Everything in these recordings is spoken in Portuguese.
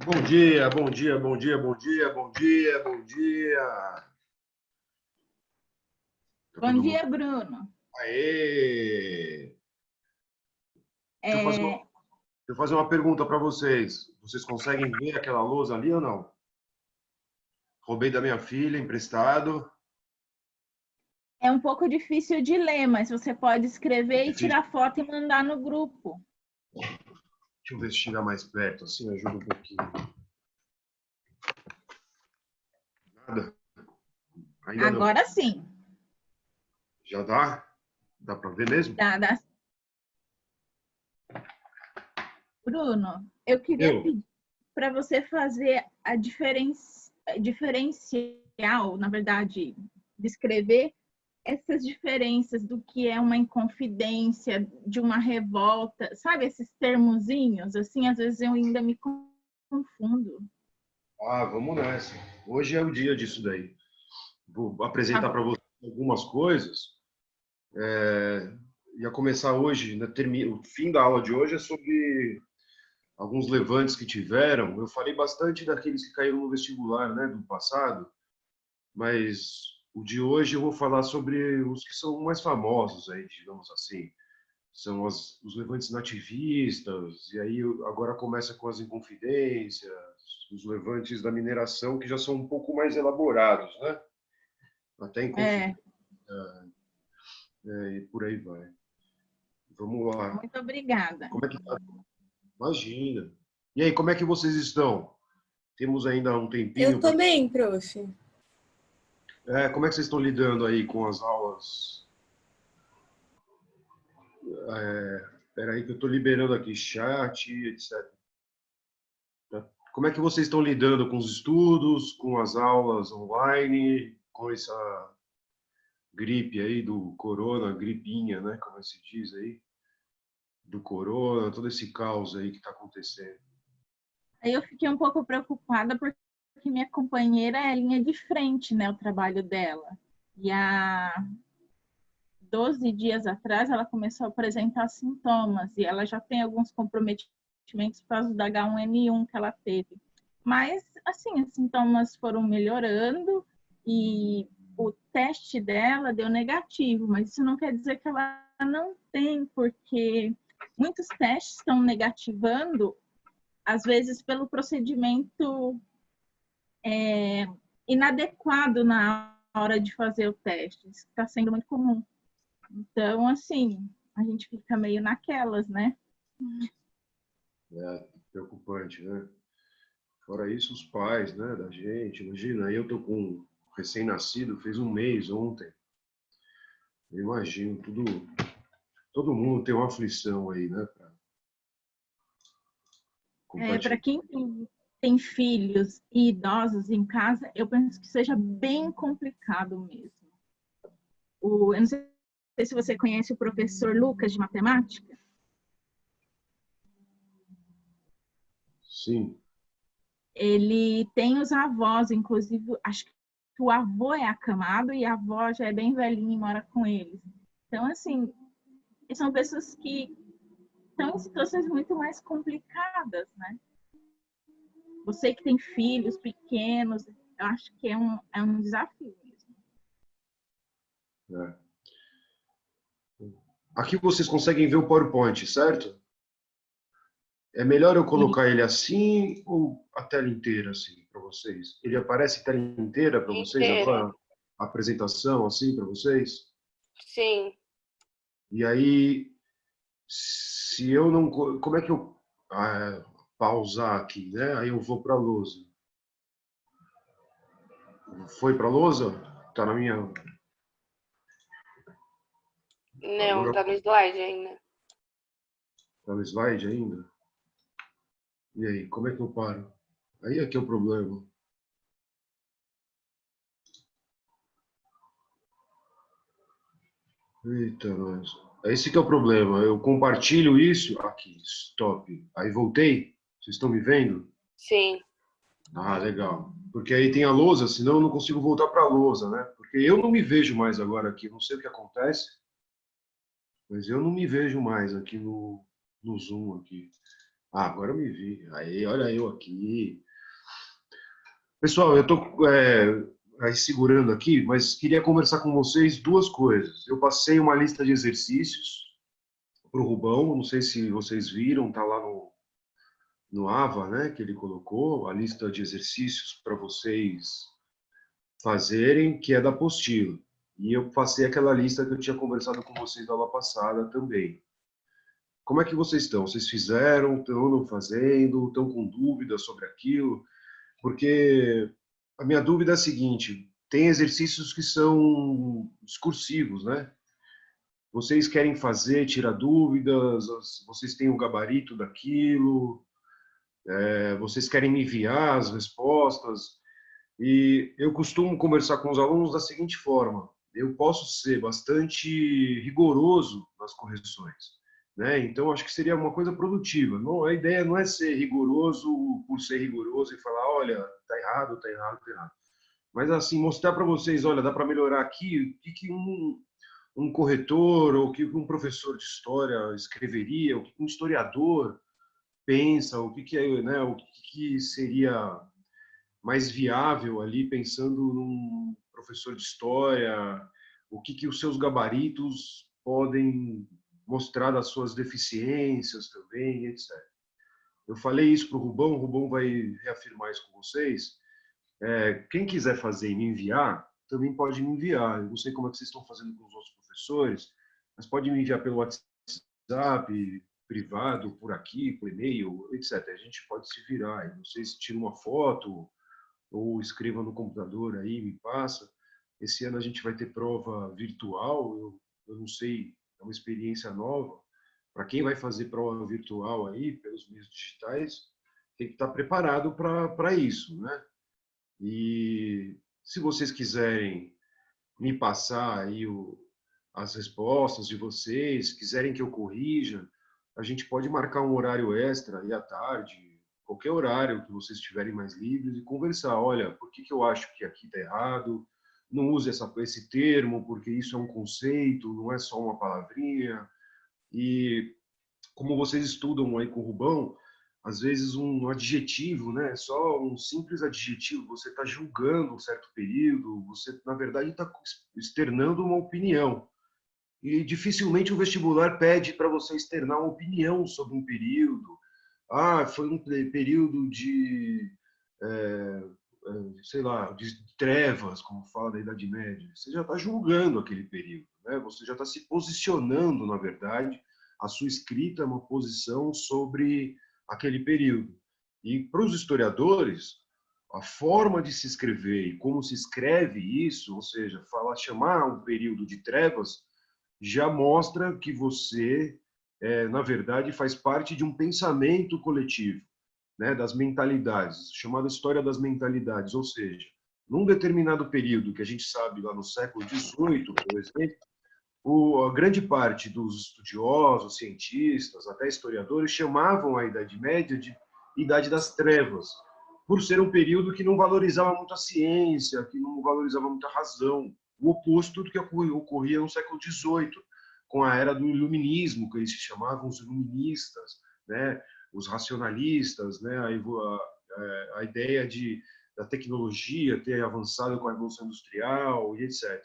Bom dia, bom dia, bom dia, bom dia, bom dia, bom dia. Bom dia, Bruno. Aê! É, Deixa eu fazer uma pergunta para vocês. Vocês conseguem ver aquela lousa ali ou não? Roubei da minha filha, emprestado. é um pouco difícil de ler, mas você pode escrever e Difícil. tirar foto e mandar no grupo. Deixa eu ver se chegar mais perto, assim ajuda um pouquinho. Nada? Ainda não. Agora sim. Já dá? Dá para ver mesmo? Dá. Bruno, eu queria Eu. pedir para você fazer a diferencial, na verdade, descrever essas diferenças do que é uma inconfidência, de uma revolta, sabe esses termozinhos? Assim, às vezes eu ainda me confundo. Ah, vamos nessa. Hoje é o dia disso daí. Vou Tá apresentar bom. para vocês algumas coisas. Ia começar hoje, né, o fim da aula de hoje é sobre alguns levantes que tiveram. Eu falei bastante daqueles que caíram no vestibular, né, do passado, mas o de hoje eu vou falar sobre os que são mais famosos aí, digamos assim. São os levantes nativistas, e aí agora começa com as inconfidências, os levantes da mineração, que já são um pouco mais elaborados, né? Até É, inconfidência, e por aí vai. Vamos lá. muito obrigada. Como é que tá? Imagina. E aí, como é que vocês estão? Temos ainda um Eu tempinho para. também, prof. Como é que vocês estão lidando aí com as aulas? Espera aí que eu estou liberando aqui chat, etc. Como é que vocês estão lidando com os estudos, com as aulas online, com essa gripe aí do corona, gripinha, né? Como se diz aí, do corona, todo esse caos aí que está acontecendo. Aí eu fiquei um pouco preocupada porque minha companheira é a linha de frente, né, o trabalho dela. E há 12 dias atrás ela começou a apresentar sintomas e ela já tem alguns comprometimentos por causa da H1N1 que ela teve. Mas, assim, os sintomas foram melhorando e o teste dela deu negativo, mas isso não quer dizer que ela não tem, porque muitos testes estão negativando, às vezes pelo procedimento inadequado na hora de fazer o teste. Isso está sendo muito comum. Então, assim, a gente fica meio naquelas, né? Preocupante, né? Fora isso, os pais, né, da gente. Imagina, eu tô com um recém-nascido, fez um mês ontem. Eu imagino, todo mundo tem uma aflição aí, né? Pra Para compartilhar. quem tem filhos e idosos em casa, eu penso que seja bem complicado mesmo. Eu não sei se você conhece o professor Lucas de matemática. Sim. Ele tem os avós, inclusive, acho que o avô é acamado e a avó já é bem velhinha e mora com eles. Então, assim, são pessoas que estão em situações muito mais complicadas, né? Você que tem filhos pequenos, eu acho que é um desafio mesmo. É. Aqui vocês conseguem ver o PowerPoint, certo? É melhor eu E colocar ele assim ou a tela inteira assim para vocês? Ele aparece tela inteira para vocês Inteira. agora? A apresentação assim para vocês? Sim. E aí, se eu não... Como é que eu pausar aqui, né? Aí eu vou para a lousa. Foi para a lousa? Tá na minha... Não, Agora tá no slide ainda. tá no slide ainda? E aí, como é que eu paro? Aí é que é o problema. Eita, nós. Esse que é o problema. Eu compartilho isso aqui, stop. Aí voltei. Vocês estão me vendo? Sim. Ah, legal. Porque aí tem a lousa, senão eu não consigo voltar para a lousa, né? Porque eu não me vejo mais agora aqui. Não sei o que acontece, mas eu não me vejo mais aqui no Zoom aqui. Ah, agora eu me vi. Aí, olha eu aqui. Pessoal, eu estou aí segurando aqui, mas queria conversar com vocês duas coisas. Eu passei uma lista de exercícios para o Rubão, não sei se vocês viram, está lá no AVA, né, que ele colocou, a lista de exercícios para vocês fazerem, que é da apostila. E eu passei aquela lista que eu tinha conversado com vocês da aula passada também. Como é que vocês estão? Vocês fizeram, estão fazendo, estão com dúvidas sobre aquilo? Porque a minha dúvida é a seguinte, tem exercícios que são discursivos, né? Vocês querem fazer, tirar dúvidas, vocês têm o gabarito daquilo, vocês querem me enviar as respostas. E eu costumo conversar com os alunos da seguinte forma: eu posso ser bastante rigoroso nas correções, né? Então acho que seria uma coisa produtiva. Não, a ideia não é ser rigoroso por ser rigoroso e falar, olha, tá errado, tá errado, tá errado. Mas assim mostrar para vocês, olha, dá para melhorar aqui. O que que um corretor ou o que um professor de história escreveria, o que um historiador pensa, o que que é, né? O que que seria mais viável ali, pensando num professor de história, o que que os seus gabaritos podem mostrar das suas deficiências também, etc. Eu falei isso para o Rubão vai reafirmar isso com vocês. Quem quiser fazer e me enviar, também pode me enviar. Eu não sei como é que vocês estão fazendo com os outros professores, mas pode me enviar pelo WhatsApp, privado, por aqui, por e-mail, etc. A gente pode se virar. Vocês tiram uma foto, ou escreva no computador aí, me passa. Esse ano a gente vai ter prova virtual, eu não sei, é uma experiência nova. Para quem vai fazer prova virtual aí, pelos meios digitais, tem que estar preparado para isso, né? E se vocês quiserem me passar aí as respostas de vocês, quiserem que eu corrija, a gente pode marcar um horário extra aí à tarde, qualquer horário que vocês estiverem mais livres e conversar. Olha, por que que eu acho que aqui está errado? Não use esse termo, porque isso é um conceito, não é só uma palavrinha. E como vocês estudam aí com o Rubão, às vezes um adjetivo, né? Só um simples adjetivo, você está julgando um certo período, você, na verdade, está externando uma opinião. E dificilmente o vestibular pede para você externar uma opinião sobre um período. Ah, foi um período de, sei lá, de trevas, como fala da Idade Média. Você já está julgando aquele período, né? Você já está se posicionando, na verdade. A sua escrita é uma posição sobre aquele período. E para os historiadores, a forma de se escrever e como se escreve isso, ou seja, falar, chamar um período de trevas, já mostra que você, na verdade, faz parte de um pensamento coletivo, né, das mentalidades, chamada história das mentalidades, ou seja, num determinado período que a gente sabe lá no século XVIII, por exemplo, a grande parte dos estudiosos, cientistas, até historiadores, chamavam a Idade Média de Idade das Trevas, por ser um período que não valorizava muito a ciência, que não valorizava muito a razão, o oposto do que ocorria no século XVIII, com a era do iluminismo, que eles se chamavam os iluministas, né? Os racionalistas, né? A ideia da tecnologia ter avançado com a Revolução Industrial e etc.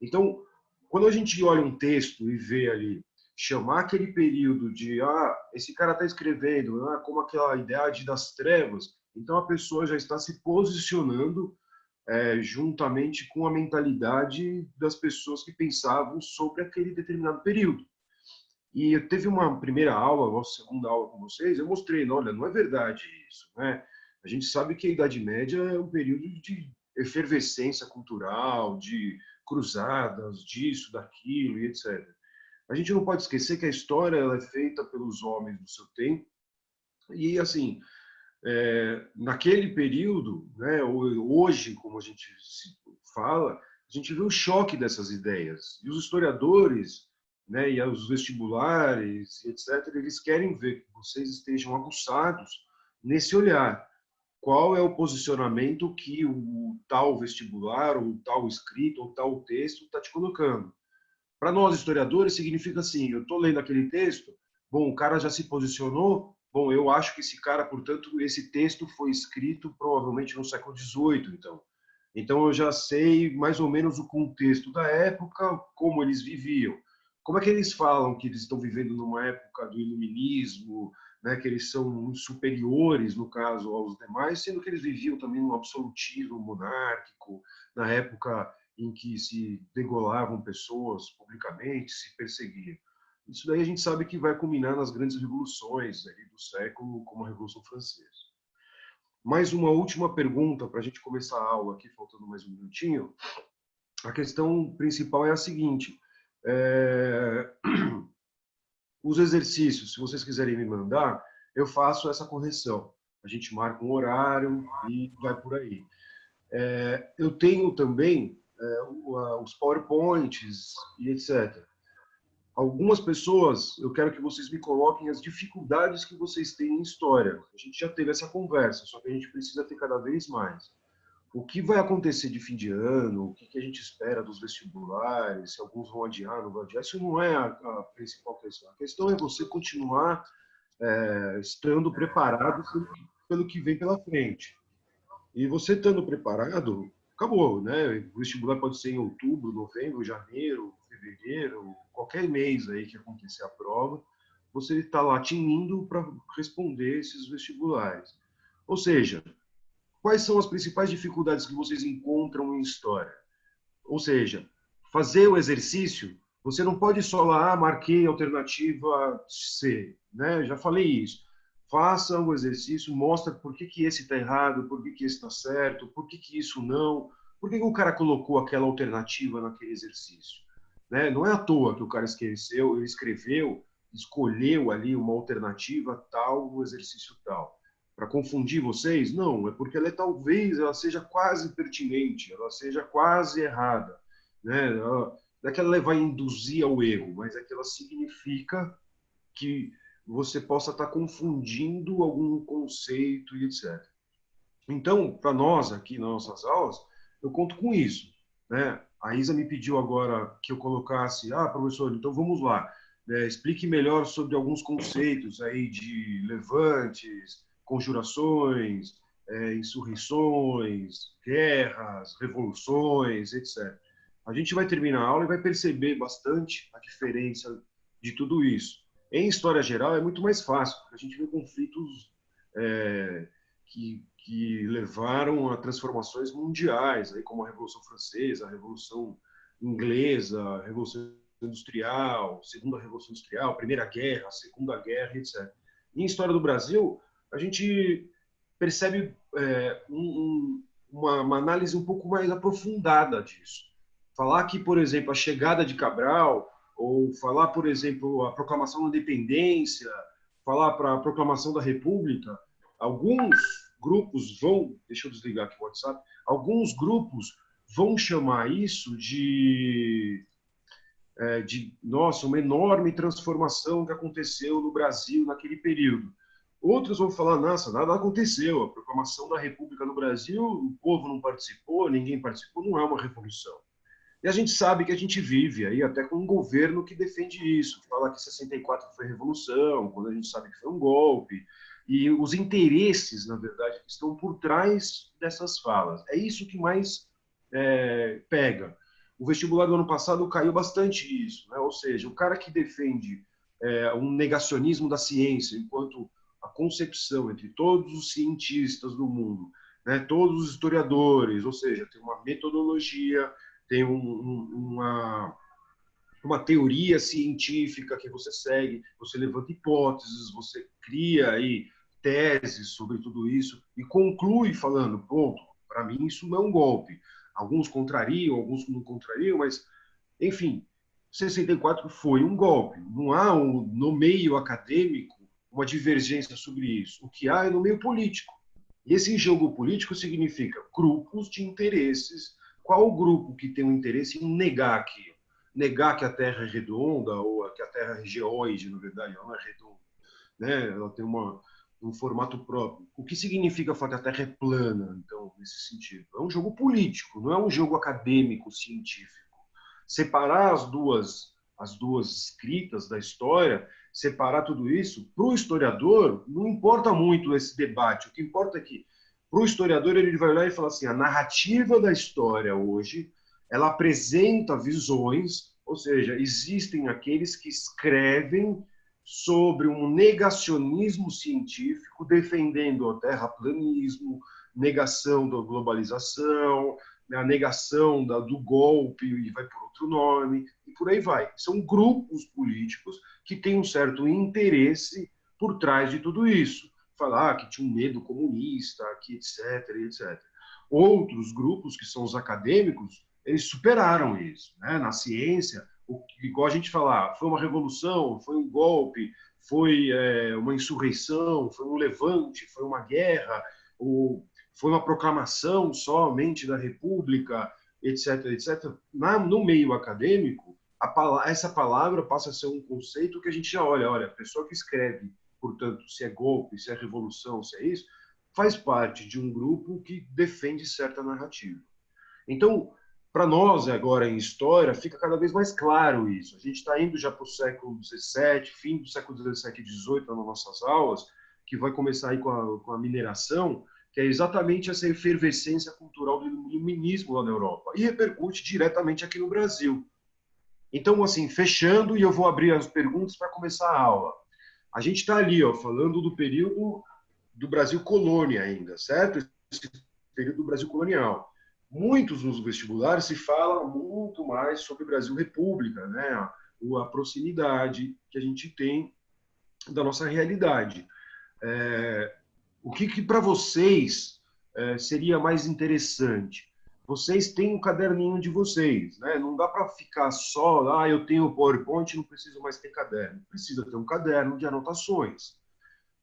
Então, quando a gente olha um texto e vê ali, chamar aquele período de, esse cara está escrevendo, como aquela idade das trevas, então a pessoa já está se posicionando juntamente com a mentalidade das pessoas que pensavam sobre aquele determinado período. E eu teve uma primeira aula, uma segunda aula com vocês, eu mostrei, olha, não é verdade isso, né? A gente sabe que a Idade Média é um período de efervescência cultural, de cruzadas, disso, daquilo e etc. A gente não pode esquecer que a história ela é feita pelos homens do seu tempo e, assim, naquele período, né, hoje, como a gente fala, a gente vê o choque dessas ideias. E os historiadores, né, e os vestibulares, etc., eles querem ver que vocês estejam aguçados nesse olhar. Qual é o posicionamento que o tal vestibular, ou tal escrito, ou tal texto está te colocando? Para nós, historiadores, significa assim, eu estou lendo aquele texto, bom, o cara já se posicionou, bom, eu acho que esse cara, portanto, esse texto foi escrito provavelmente no século XVIII, então. Então eu já sei mais ou menos o contexto da época, como eles viviam. Como é que eles falam que eles estão vivendo numa época do iluminismo, né, que eles são superiores, no caso, aos demais, sendo que eles viviam também no absolutismo monárquico, na época em que se degolavam pessoas publicamente, se perseguiam. Isso daí a gente sabe que vai culminar nas grandes revoluções ali do século, como a Revolução Francesa. Mais uma última pergunta para a gente começar a aula aqui, faltando mais um minutinho. A questão principal é a seguinte: os exercícios, se vocês quiserem me mandar, eu faço essa correção. A gente marca um horário e vai por aí. Eu tenho também os PowerPoints e etc. Algumas pessoas, eu quero que vocês me coloquem as dificuldades que vocês têm em história. A gente já teve essa conversa, só que a gente precisa ter cada vez mais. O que vai acontecer de fim de ano, o que a gente espera dos vestibulares, se alguns vão adiar, não vão adiar, isso não é a principal questão. A questão é você continuar estando preparado pelo que vem pela frente. E você estando preparado, acabou, né? O vestibular pode ser em outubro, novembro, janeiro, fevereiro, qualquer mês aí que acontecer a prova, você está lá tinindo para responder esses vestibulares. Ou seja, quais são as principais dificuldades que vocês encontram em história? Ou seja, fazer o exercício, você não pode só lá, marquei alternativa C, né? Já falei isso. Faça o exercício, mostra por que esse está errado, por que esse está certo, por que isso não, por que o cara colocou aquela alternativa naquele exercício. Né? Não é à toa que o cara escreveu, escolheu ali uma alternativa tal no exercício tal. Para confundir vocês? Não, é porque talvez ela seja quase pertinente, ela seja quase errada. Né? Não é que ela vai induzir ao erro, mas é que ela significa que você possa estar confundindo algum conceito e etc. Então, para nós aqui nas nossas aulas, eu conto com isso. Né? A Isa me pediu agora que eu colocasse, professor, então vamos lá, explique melhor sobre alguns conceitos aí de levantes, conjurações, insurreições, guerras, revoluções, etc. A gente vai terminar a aula e vai perceber bastante a diferença de tudo isso. Em história geral é muito mais fácil, porque a gente vê conflitos que levaram a transformações mundiais, aí como a Revolução Francesa, a Revolução Inglesa, a Revolução Industrial, Segunda Revolução Industrial, Primeira Guerra, Segunda Guerra, etc. E em história do Brasil, a gente percebe uma análise um pouco mais aprofundada disso. Falar que, por exemplo, a chegada de Cabral, ou falar, por exemplo, a proclamação da independência, falar para a proclamação da República, alguns grupos vão, deixa eu desligar aqui o WhatsApp, alguns grupos vão chamar isso nossa, uma enorme transformação que aconteceu no Brasil naquele período. Outros vão falar, nossa, nada aconteceu, a proclamação da República no Brasil, o povo não participou, ninguém participou, não é uma revolução. E a gente sabe que a gente vive aí até com um governo que defende isso, fala que 64 foi revolução, quando a gente sabe que foi um golpe, e os interesses, na verdade, que estão por trás dessas falas. É isso que mais pega. O vestibular do ano passado caiu bastante isso, né? Ou seja, o cara que defende um negacionismo da ciência, enquanto a concepção entre todos os cientistas do mundo, né, todos os historiadores, ou seja, tem uma metodologia, tem uma teoria científica que você segue, você levanta hipóteses, você cria aí teses sobre tudo isso e conclui falando, ponto, para mim isso não é um golpe. Alguns contrariam, alguns não contrariam, mas, enfim, 64 foi um golpe. Não há no meio acadêmico uma divergência sobre isso. O que há é no meio político. E esse jogo político significa grupos de interesses. Qual o grupo que tem um interesse em negar aquilo? Negar que a Terra é redonda, ou que a Terra é geóide, na verdade, ela não é redonda. Né? Ela tem um formato próprio. O que significa falar que a Terra é plana, então, nesse sentido? É um jogo político, não é um jogo acadêmico, científico. Separar as duas escritas da história, separar tudo isso, para o historiador, não importa muito esse debate. O que importa é que, para o historiador, ele vai olhar e falar assim, a narrativa da história hoje, ela apresenta visões, ou seja, existem aqueles que escrevem sobre um negacionismo científico, defendendo o terraplanismo, negação da globalização, a negação do golpe e vai por outro nome, e por aí vai. São grupos políticos que têm um certo interesse por trás de tudo isso. Falar que tinha um medo comunista, que etc, etc. Outros grupos, que são os acadêmicos, eles superaram isso. Né? Na ciência, igual a gente falar, foi uma revolução, foi um golpe, foi uma insurreição, foi um levante, foi uma guerra, ou foi uma proclamação somente da República, etc, etc. No meio acadêmico, essa palavra passa a ser um conceito que a gente já olha, a pessoa que escreve, portanto, se é golpe, se é revolução, se é isso, faz parte de um grupo que defende certa narrativa. Então, para nós, agora em história, fica cada vez mais claro isso. A gente está indo já para o século XVII, fim do século XVII e XVIII nas nossas aulas, que vai começar aí com a mineração, que é exatamente essa efervescência cultural do iluminismo lá na Europa, e repercute diretamente aqui no Brasil. Então, assim, fechando, e eu vou abrir as perguntas para começar a aula. A gente está ali, falando do período do Brasil colônia ainda, certo? Esse período do Brasil colonial. Muitos nos vestibulares se fala muito mais sobre Brasil República, né? A proximidade que a gente tem da nossa realidade. O que para vocês seria mais interessante? Vocês têm um caderninho de vocês, né? Não dá para ficar só, eu tenho o PowerPoint, não preciso mais ter caderno. Precisa ter um caderno de anotações.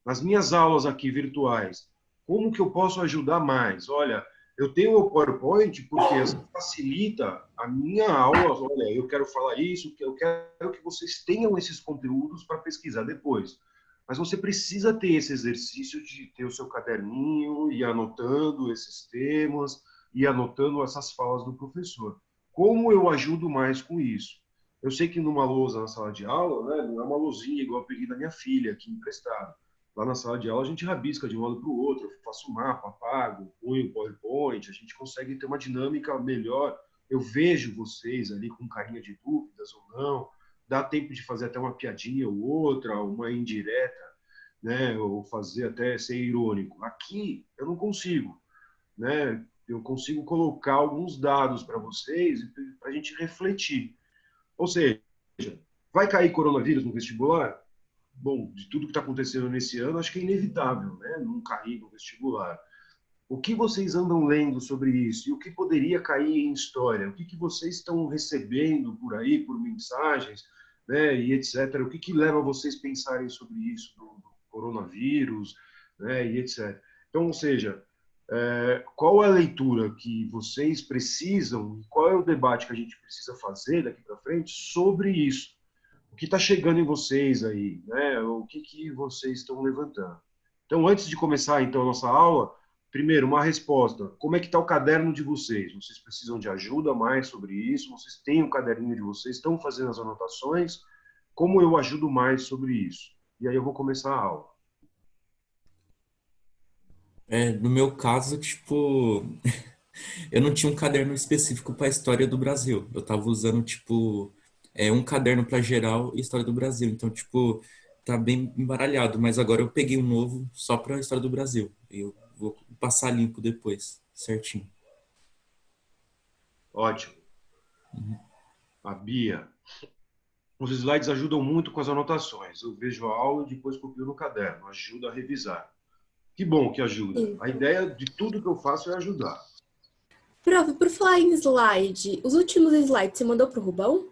Nas minhas aulas aqui virtuais, como que eu posso ajudar mais? Olha, eu tenho o PowerPoint porque facilita a minha aula. Olha, eu quero falar isso, eu quero que vocês tenham esses conteúdos para pesquisar depois. Mas você precisa ter esse exercício de ter o seu caderninho e anotando esses temas e anotando essas falas do professor. Como eu ajudo mais com isso? Eu sei que numa lousa na sala de aula, né, não é uma lousinha igual eu peguei da minha filha aqui emprestada. Lá na sala de aula a gente rabisca de um lado para o outro, eu faço um mapa, apago, ponho o PowerPoint, a gente consegue ter uma dinâmica melhor. Eu vejo vocês ali com carinha de dúvidas ou não, dá tempo de fazer até uma piadinha ou outra, uma indireta, né? Ou fazer até ser irônico. Aqui eu não consigo, né? Eu consigo colocar alguns dados para vocês para a gente refletir. Ou seja, vai cair coronavírus no vestibular? Bom, de tudo que está acontecendo nesse ano, acho que é inevitável, né? Não cair no vestibular. O que vocês andam lendo sobre isso? E o que poderia cair em história? O que vocês estão recebendo por aí, por mensagens, né? E etc. O que leva vocês a pensarem sobre isso, do coronavírus, né? E etc. Então, ou seja, qual é a leitura que vocês precisam, qual é o debate que a gente precisa fazer daqui para frente sobre isso? O que está chegando em vocês aí, né? O que vocês estão levantando. Então, antes de começar então a nossa aula, primeiro uma resposta. Como é que está o caderno de vocês? Vocês precisam de ajuda mais sobre isso? Vocês têm o caderninho de vocês? Estão fazendo as anotações? Como eu ajudo mais sobre isso? E aí eu vou começar a aula. No meu caso, tipo, eu não tinha um caderno específico para a história do Brasil. Eu tava usando, tipo, um caderno para geral e história do Brasil. Então, tipo, tá bem embaralhado. Mas agora eu peguei um novo só para a história do Brasil. E eu vou passar limpo depois, certinho. Ótimo. A Bia. Os slides ajudam muito com as anotações. Eu vejo a aula e depois copio no caderno. Ajuda a revisar. Que bom que ajuda. Sim. A ideia de tudo que eu faço é ajudar. Prof, por falar em slide, os últimos slides você mandou pro Rubão?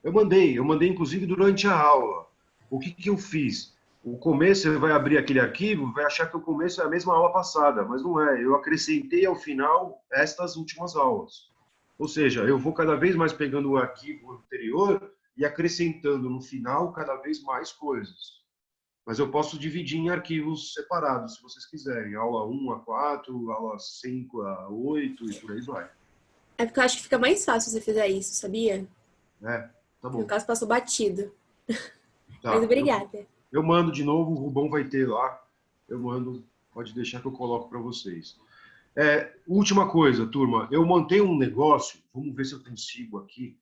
Eu mandei inclusive durante a aula. O que eu fiz? O começo, você vai abrir aquele arquivo, vai achar que o começo é a mesma aula passada, mas não é. Eu acrescentei ao final estas últimas aulas. Ou seja, eu vou cada vez mais pegando o arquivo anterior e acrescentando no final cada vez mais coisas. Mas eu posso dividir em arquivos separados, se vocês quiserem. Aula 1 a 4, aula 5 a 8 e por aí vai. É porque eu acho que fica mais fácil se você fizer isso, sabia? É, tá bom. No caso, passou batido. Tá. Mas obrigada. Eu mando de novo, o Rubão vai ter lá. Eu mando, pode deixar que eu coloco para vocês. Última coisa, turma. Eu montei um negócio, vamos ver se eu consigo aqui.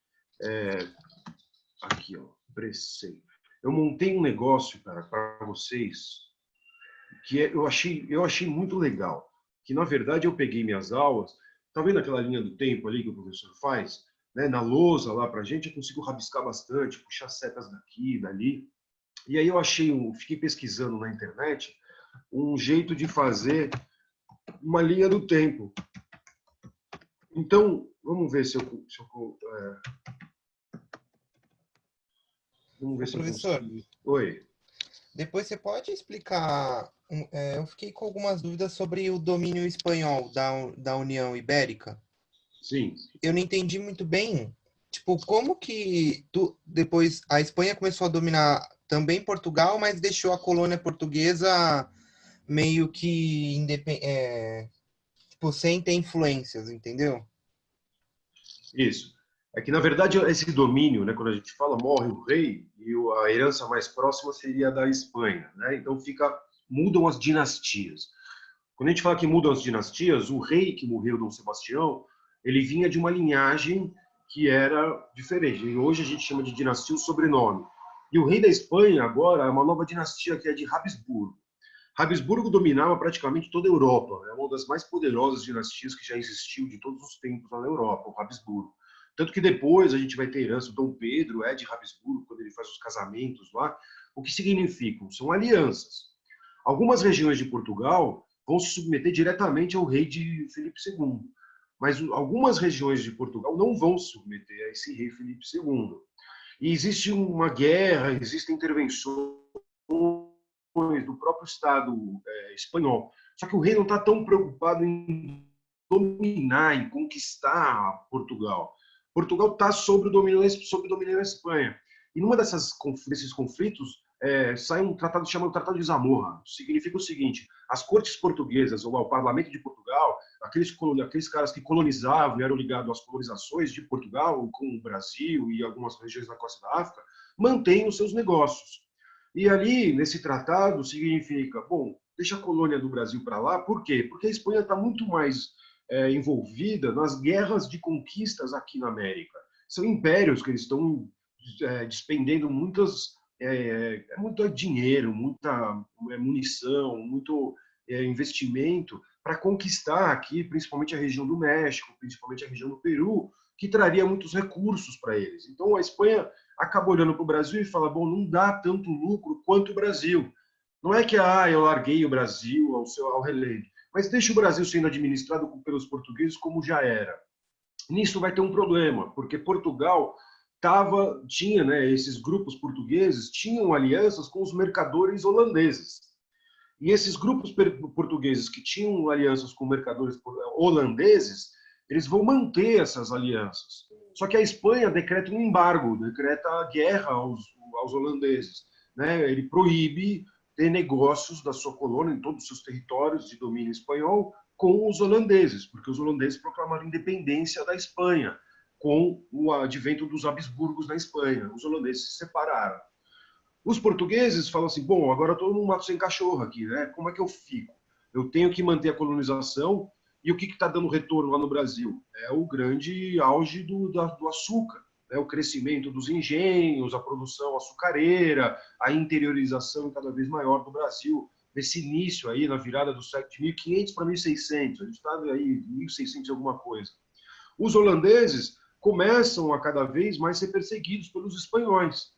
Aqui, ó, pressei. Eu montei um negócio, cara, para vocês, que eu achei muito legal. Que, na verdade, eu peguei minhas aulas, tá vendo aquela linha do tempo ali que o professor faz? Né? Na lousa lá para a gente, eu consigo rabiscar bastante, puxar setas daqui, dali. E aí eu fiquei pesquisando na internet um jeito de fazer uma linha do tempo. Então, vamos ver se eu vamos ver se Professor, eu consigo. Oi. depois você pode explicar? Eu fiquei com algumas dúvidas sobre o domínio espanhol da União Ibérica. Sim. Eu não entendi muito bem, tipo, como que depois a Espanha começou a dominar também Portugal, mas deixou a colônia portuguesa meio que tipo, sem ter influências, entendeu? Isso. É que, na verdade, esse domínio, né, quando a gente fala morre o rei, e a herança mais próxima seria a da Espanha. Né? Então, mudam as dinastias. Quando a gente fala que mudam as dinastias, o rei que morreu, Dom Sebastião, ele vinha de uma linhagem que era diferente. E hoje a gente chama de dinastia o sobrenome. E o rei da Espanha, agora, é uma nova dinastia que é de Habsburgo. Habsburgo dominava praticamente toda a Europa. É uma das mais poderosas dinastias que já existiu de todos os tempos lá na Europa, o Habsburgo. Tanto que depois a gente vai ter herança. O Dom Pedro é de Habsburgo, quando ele faz os casamentos lá. O que significam? São alianças. Algumas regiões de Portugal vão se submeter diretamente ao rei de Filipe II. Mas algumas regiões de Portugal não vão se submeter a esse rei Filipe II. E existe uma guerra, existem intervenções do próprio Estado espanhol. Só que o rei não está tão preocupado em dominar, em conquistar Portugal. Portugal está sob o domínio da Espanha. E numa desses conflitos sai um tratado chamado Tratado de Zamora. Significa o seguinte: as cortes portuguesas, ou o parlamento de Portugal, aqueles caras que colonizavam e eram ligados às colonizações de Portugal, com o Brasil e algumas regiões da costa da África, mantêm os seus negócios. E ali, nesse tratado, significa, bom, deixa a colônia do Brasil para lá. Por quê? Porque a Espanha está muito mais envolvida nas guerras de conquistas aqui na América. São impérios que eles estão despendendo muito dinheiro, muita munição, muito investimento para conquistar aqui, principalmente a região do México, principalmente a região do Peru, que traria muitos recursos para eles. Então, a Espanha acaba olhando para o Brasil e fala, bom, não dá tanto lucro quanto o Brasil. Não é que eu larguei o Brasil ao relento, mas deixa o Brasil sendo administrado pelos portugueses como já era. Nisso vai ter um problema, porque Portugal tinha, né, esses grupos portugueses tinham alianças com os mercadores holandeses. E esses grupos portugueses que tinham alianças com mercadores holandeses, eles vão manter essas alianças. Só que a Espanha decreta um embargo, decreta guerra aos holandeses. Né? Ele proíbe ter negócios da sua colônia em todos os seus territórios de domínio espanhol com os holandeses, porque os holandeses proclamaram independência da Espanha com o advento dos Habsburgos na Espanha. Os holandeses se separaram. Os portugueses falam assim, bom, agora eu estou num mato sem cachorro aqui, né? Como é que eu fico? Eu tenho que manter a colonização. E o que está dando retorno lá no Brasil? É o grande auge do açúcar, né? O crescimento dos engenhos, a produção açucareira, a interiorização cada vez maior do Brasil, nesse início aí, na virada do século de 1500 para 1600, a gente está aí 1600 e alguma coisa. Os holandeses começam a cada vez mais ser perseguidos pelos espanhóis.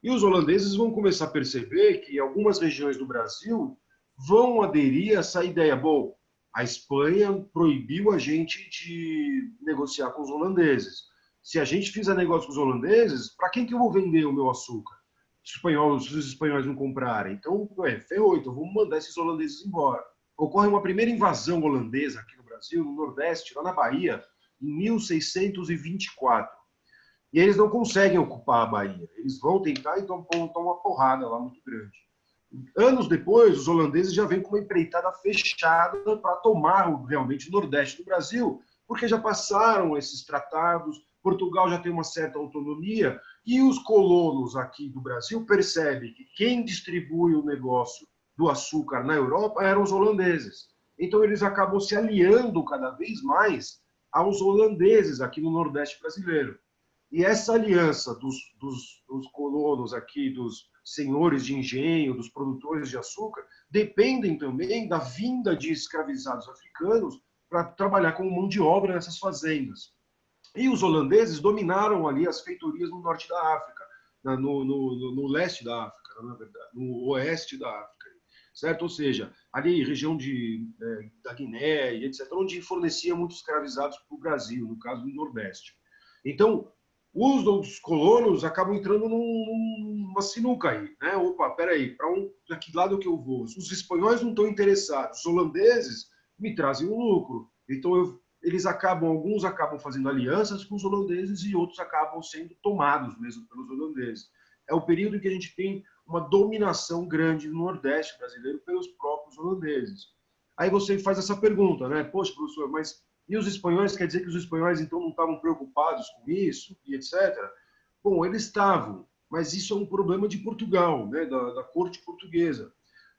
E os holandeses vão começar a perceber que algumas regiões do Brasil vão aderir a essa ideia. Bom, a Espanha proibiu a gente de negociar com os holandeses. Se a gente fizer negócio com os holandeses, para quem que eu vou vender o meu açúcar? Se os espanhóis não comprarem. Então, ferrou, então vamos mandar esses holandeses embora. Ocorre uma primeira invasão holandesa aqui no Brasil, no Nordeste, lá na Bahia, em 1624. E eles não conseguem ocupar a Bahia. Eles vão tentar e tomam uma porrada lá muito grande. Anos depois, os holandeses já vêm com uma empreitada fechada para tomar realmente o Nordeste do Brasil, porque já passaram esses tratados, Portugal já tem uma certa autonomia, e os colonos aqui do Brasil percebem que quem distribui o negócio do açúcar na Europa eram os holandeses. Então, eles acabam se aliando cada vez mais aos holandeses aqui no Nordeste brasileiro. E essa aliança dos colonos aqui, dos senhores de engenho, dos produtores de açúcar, dependem também da vinda de escravizados africanos para trabalhar como mão de obra nessas fazendas. E os holandeses dominaram ali as feitorias no norte da África, no leste da África, na verdade, no oeste da África, certo? Ou seja, ali região da Guiné, etc., onde fornecia muitos escravizados para o Brasil, no caso do Nordeste. Então, os colonos acabam entrando numa sinuca aí, né? Opa, peraí, para que lado que eu vou? Os espanhóis não estão interessados, os holandeses me trazem um lucro. Então, alguns acabam fazendo alianças com os holandeses e outros acabam sendo tomados mesmo pelos holandeses. É o período em que a gente tem uma dominação grande no Nordeste brasileiro pelos próprios holandeses. Aí você faz essa pergunta, né? Poxa, professor, mas e os espanhóis? Quer dizer que os espanhóis então não estavam preocupados com isso e etc? Bom, eles estavam, mas isso é um problema de Portugal, né? Da corte portuguesa,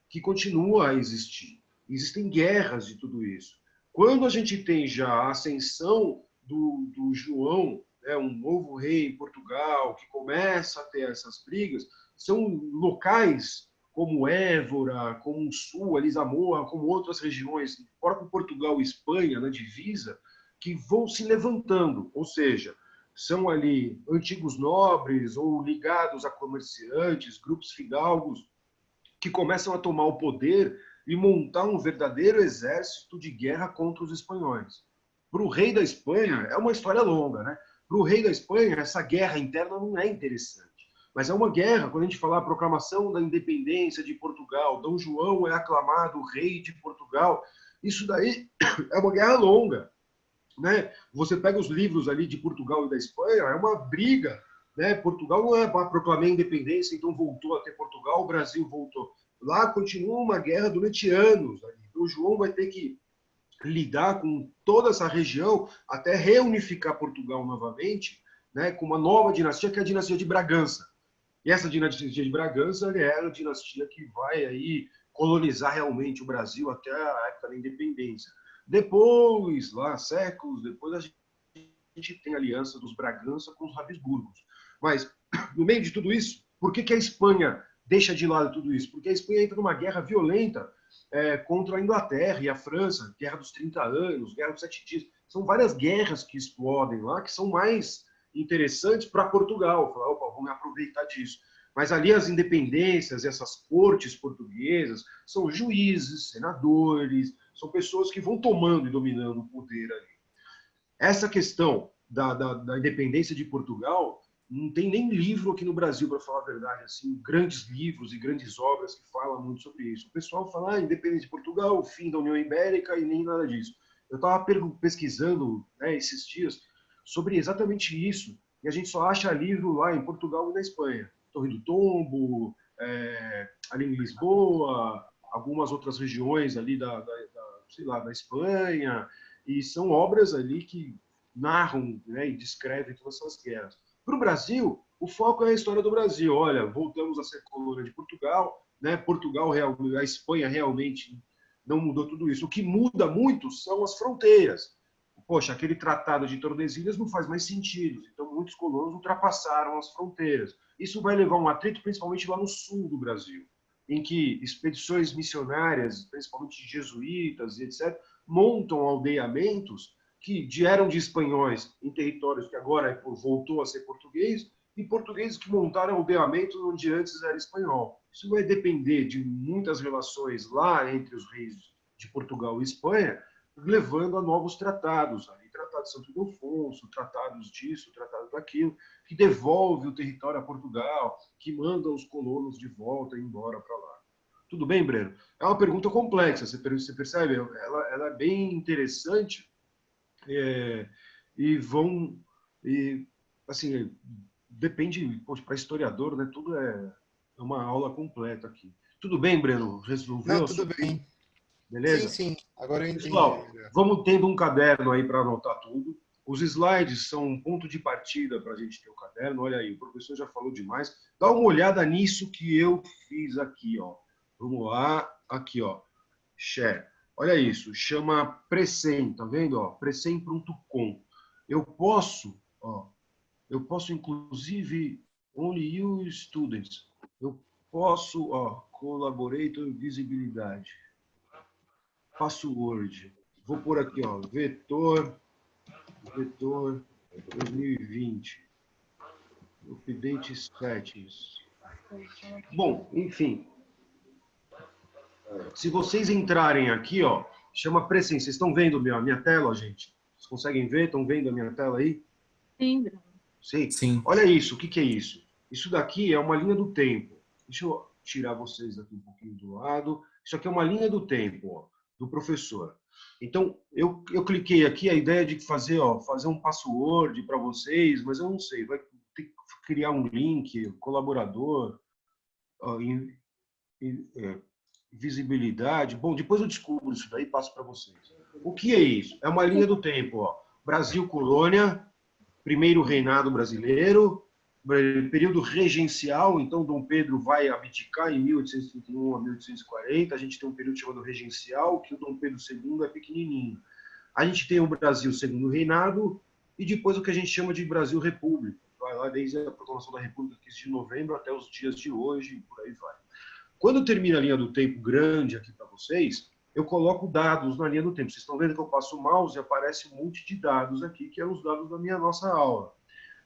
que continua a existir. Existem guerras de tudo isso. Quando a gente tem já a ascensão do João, né, um novo rei em Portugal, que começa a ter essas brigas, são locais como Évora, como o Sul, ali Zamora, como outras regiões, próprio Portugal e Espanha, na divisa, que vão se levantando, ou seja, são ali antigos nobres ou ligados a comerciantes, grupos fidalgos, que começam a tomar o poder e montar um verdadeiro exército de guerra contra os espanhóis. Para o rei da Espanha, é uma história longa, né? Para o rei da Espanha, essa guerra interna não é interessante. Mas é uma guerra, quando a gente falar a proclamação da independência de Portugal, Dom João é aclamado rei de Portugal, isso daí é uma guerra longa, né? Você pega os livros ali de Portugal e da Espanha, é uma briga, né? Portugal não é para proclamar a independência, então voltou a ter Portugal, o Brasil voltou. Lá continua uma guerra durante anos. Dom João vai ter que lidar com toda essa região até reunificar Portugal novamente, né? Com uma nova dinastia, que é a dinastia de Bragança. E essa dinastia de Bragança é a dinastia que vai aí colonizar realmente o Brasil até a época da independência. Depois, lá séculos depois, a gente tem a aliança dos Bragança com os Habsburgos. Mas, no meio de tudo isso, por que a Espanha deixa de lado tudo isso? Porque a Espanha entra numa guerra violenta contra a Inglaterra e a França, Guerra dos 30 Anos, Guerra dos 7 Dias. São várias guerras que explodem lá, que são mais interessantes para Portugal. Falar, opa, vamos aproveitar disso. Mas ali as independências, essas cortes portuguesas, são juízes, senadores, são pessoas que vão tomando e dominando o poder ali. Essa questão da independência de Portugal, não tem nem livro aqui no Brasil, para falar a verdade, assim, grandes livros e grandes obras que falam muito sobre isso. O pessoal fala, independência de Portugal, o fim da União Ibérica e nem nada disso. Eu estava pesquisando, né, esses dias sobre exatamente isso, e a gente só acha livro lá em Portugal e na Espanha. Torre do Tombo, ali em Lisboa, algumas outras regiões ali sei lá, da Espanha, e são obras ali que narram, né, e descrevem todas essas guerras. Para o Brasil, o foco é a história do Brasil. Olha, voltamos a ser colônia de Portugal, né? Portugal, a Espanha realmente não mudou tudo isso. O que muda muito são as fronteiras. Poxa, aquele tratado de Tordesilhas não faz mais sentido. Então, muitos colonos ultrapassaram as fronteiras. Isso vai levar um atrito, principalmente lá no sul do Brasil, em que expedições missionárias, principalmente jesuítas e etc., montam aldeamentos que vieram de espanhóis em territórios que agora voltou a ser português, e portugueses que montaram aldeamento onde antes era espanhol. Isso vai depender de muitas relações lá entre os reis de Portugal e Espanha, levando a novos tratados, ali, Tratado de Santo Ildefonso, tratados disso, tratados daquilo, que devolve o território a Portugal, que manda os colonos de volta e embora para lá. Tudo bem, Breno? É uma pergunta complexa, você percebe? Ela é bem interessante e vão... E, assim, depende, para historiador, né? Tudo é uma aula completa aqui. Tudo bem, Breno? Resolveu? Não, tudo bem. Beleza? Sim, agora eu entendi. Pessoal, vamos tendo um caderno aí para anotar tudo. Os slides são um ponto de partida para a gente ter o caderno. Olha aí, o professor já falou demais. Dá uma olhada nisso que eu fiz aqui, ó. Vamos lá, aqui, ó. Share. Olha isso, chama Precem, tá vendo? Ó, Precem.com. Eu posso inclusive, only you students. Eu posso, collaborator, visibilidade. Password. Vou pôr aqui, ó, vetor 2020. Update settings. Bom, enfim. Se vocês entrarem aqui, ó, chama Precem. Vocês estão vendo a minha tela, gente? Vocês conseguem ver? Estão vendo a minha tela aí? Sim, Bruno. Sim. Sim. Olha isso, o que é isso? Isso daqui é uma linha do tempo. Deixa eu tirar vocês aqui um pouquinho do lado. Isso aqui é uma linha do tempo, ó, do professor. Então, eu cliquei aqui, a ideia de fazer um password para vocês, mas eu não sei, vai ter que criar um link, colaborador, visibilidade. Bom, depois eu descubro isso daí e passo para vocês. O que é isso? É uma linha do tempo, ó. Brasil colônia, primeiro reinado brasileiro, período regencial, então Dom Pedro vai abdicar em 1831 a 1840, a gente tem um período chamado regencial, que o Dom Pedro II é pequenininho. A gente tem o Brasil segundo reinado e depois o que a gente chama de Brasil República, vai lá desde a proclamação da República, 15 de novembro, até os dias de hoje, e por aí vai. Quando termina a linha do tempo grande aqui para vocês, eu coloco dados na linha do tempo. Vocês estão vendo que eu passo o mouse e aparece um monte de dados aqui, que são os dados da nossa aula.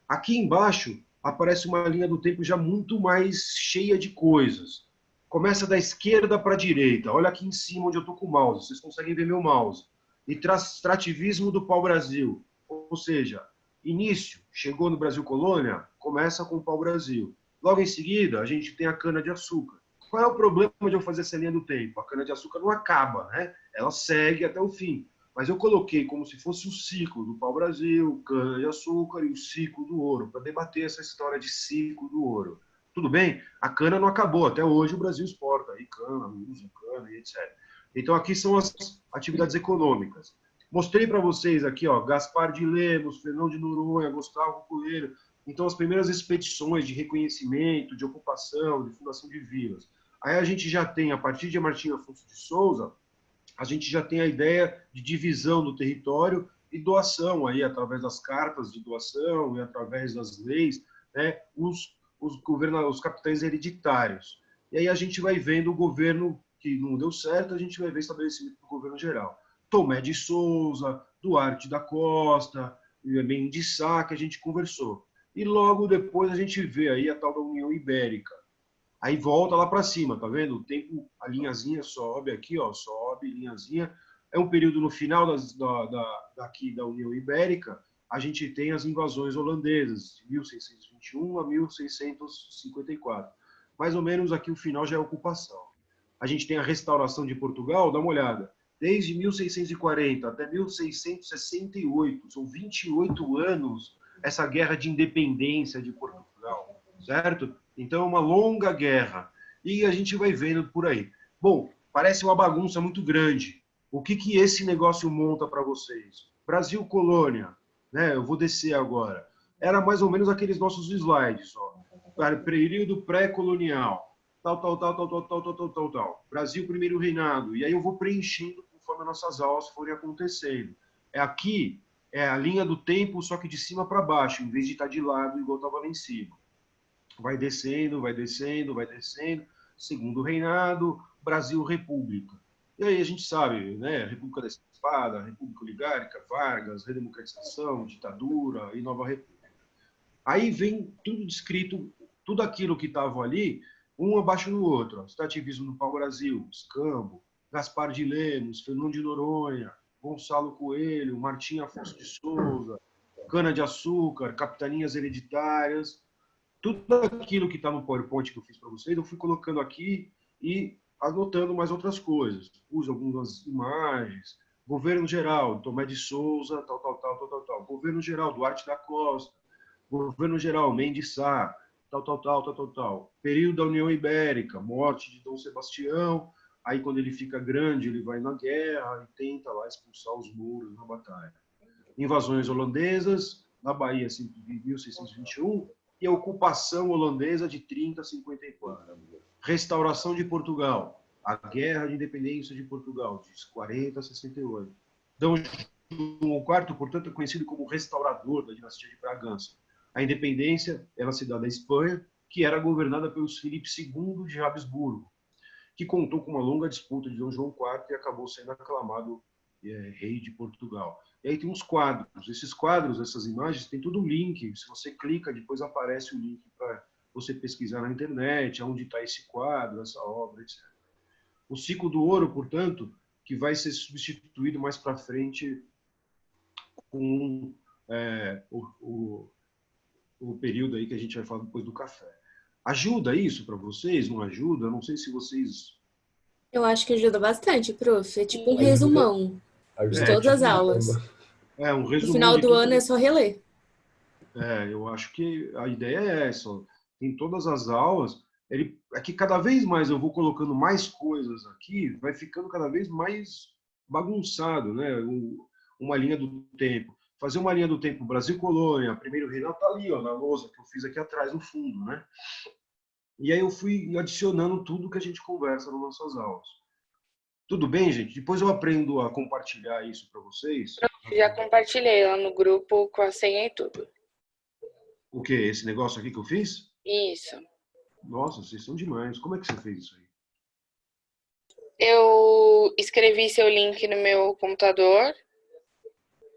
Aqui embaixo aparece uma linha do tempo já muito mais cheia de coisas. Começa da esquerda para a direita. Olha aqui em cima onde eu estou com o mouse. Vocês conseguem ver meu mouse. Extrativismo do pau-brasil. Ou seja, início, chegou no Brasil colônia, começa com o pau-brasil. Logo em seguida, a gente tem a cana-de-açúcar. Qual é o problema de eu fazer essa linha do tempo? A cana-de-açúcar não acaba, né? Ela segue até o fim. Mas eu coloquei como se fosse o ciclo do pau-brasil, cana-de-açúcar e o ciclo do ouro, para debater essa história de ciclo do ouro. Tudo bem? A cana não acabou. Até hoje o Brasil exporta aí cana, usa cana e etc. Então aqui são as atividades econômicas. Mostrei para vocês aqui, ó, Gaspar de Lemos, Fernão de Noronha, Gustavo Coelho. Então as primeiras expedições de reconhecimento, de ocupação, de fundação de vilas. Aí a gente já tem, a partir de Martim Afonso de Souza, a gente já tem a ideia de divisão do território e doação, aí, através das cartas de doação e através das leis, né, os capitães hereditários. E aí a gente vai vendo o governo que não deu certo, a gente vai ver estabelecimento do governo geral. Tomé de Souza, Duarte da Costa, Mendes Sá, que a gente conversou. E logo depois a gente vê aí a tal da União Ibérica. Aí volta lá para cima, tá vendo? O tempo, a linhazinha sobe aqui, ó, sobe, linhazinha. É um período no final daqui da União Ibérica, a gente tem as invasões holandesas, de 1621 a 1654. Mais ou menos aqui o final já é a ocupação. A gente tem a restauração de Portugal, dá uma olhada. Desde 1640 até 1668, são 28 anos essa guerra de independência de Portugal, certo? Então é uma longa guerra. E a gente vai vendo por aí. Bom, parece uma bagunça muito grande. O que esse negócio monta para vocês? Brasil colônia, né? Eu vou descer agora. Era mais ou menos aqueles nossos slides, ó. Período pré-colonial, tal. Brasil primeiro reinado. E aí eu vou preenchendo conforme as nossas aulas forem acontecendo. Aqui é a linha do tempo, só que de cima para baixo, em vez de estar de lado igual estava lá em cima. Vai descendo, vai descendo, vai descendo. Segundo reinado, Brasil República. E aí a gente sabe, né? República da Espada, República Oligárquica, Vargas, redemocratização, ditadura e nova república. Aí vem tudo descrito, tudo aquilo que estava ali, um abaixo do outro. Extrativismo no pau-brasil, escambo, Gaspar de Lemos, Fernando de Noronha, Gonçalo Coelho, Martim Afonso de Souza, cana-de-açúcar, capitanias hereditárias, tudo aquilo que está no PowerPoint que eu fiz para vocês, eu fui colocando aqui e anotando mais outras coisas. Uso algumas imagens. Governo geral, Tomé de Souza, tal. Governo geral, Duarte da Costa. Governo geral, Mendes Sá, tal. Período da União Ibérica, morte de Dom Sebastião. Aí, quando ele fica grande, ele vai na guerra e tenta lá expulsar os mouros na batalha. Invasões holandesas, na Bahia, em 1621, e a ocupação holandesa de 30 a 54. Restauração de Portugal, a Guerra de Independência de Portugal, de 40 a 68. Dom João IV, portanto, é conhecido como restaurador da dinastia de Bragança. A independência era a cidade da Espanha, que era governada pelos Filipe II de Habsburgo, que contou com uma longa disputa de Dom João IV e acabou sendo aclamado rei de Portugal. E aí tem uns quadros. Esses quadros, essas imagens, tem tudo um link. Se você clica, depois aparece o link para você pesquisar na internet, onde está esse quadro, essa obra, etc. O ciclo do ouro, portanto, que vai ser substituído mais para frente com o período aí que a gente vai falar depois do café. Ajuda isso para vocês? Não ajuda? Não sei se vocês... Eu acho que ajuda bastante, prof. É tipo um resumão de todas as aulas. Um No resumão final de do ano é só reler. Eu acho que a ideia é essa. Em todas as aulas, é que cada vez mais eu vou colocando mais coisas aqui, vai ficando cada vez mais bagunçado, né? Uma linha do tempo. Fazer uma linha do tempo Brasil Colônia, primeiro Reinado está ali, ó, na lousa que eu fiz aqui atrás no fundo, né? E aí eu fui adicionando tudo que a gente conversa nas nossas aulas. Tudo bem, gente? Depois eu aprendo a compartilhar isso para vocês. Já compartilhei lá no grupo com a senha e tudo. O quê? Esse negócio aqui que eu fiz? Isso. Nossa, vocês são demais. Como é que você fez isso aí? Eu escrevi seu link no meu computador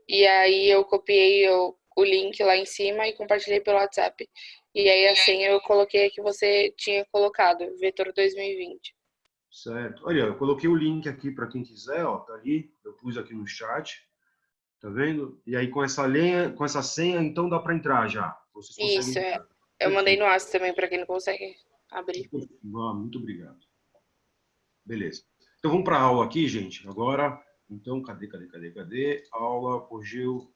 e aí eu copiei o link lá em cima e compartilhei pelo WhatsApp. E aí a senha eu coloquei a que você tinha colocado, Vetor 2020. Certo. Olha, eu coloquei o link aqui para quem quiser, ó, tá ali. Eu pus aqui no chat. Tá vendo? E aí com essa senha, então dá para entrar já. Vocês conseguem Isso, entrar. Eu mandei no Aço também para quem não consegue abrir. Muito obrigado. Beleza. Então vamos para a aula aqui, gente. Agora, então, cadê? Aula apogeu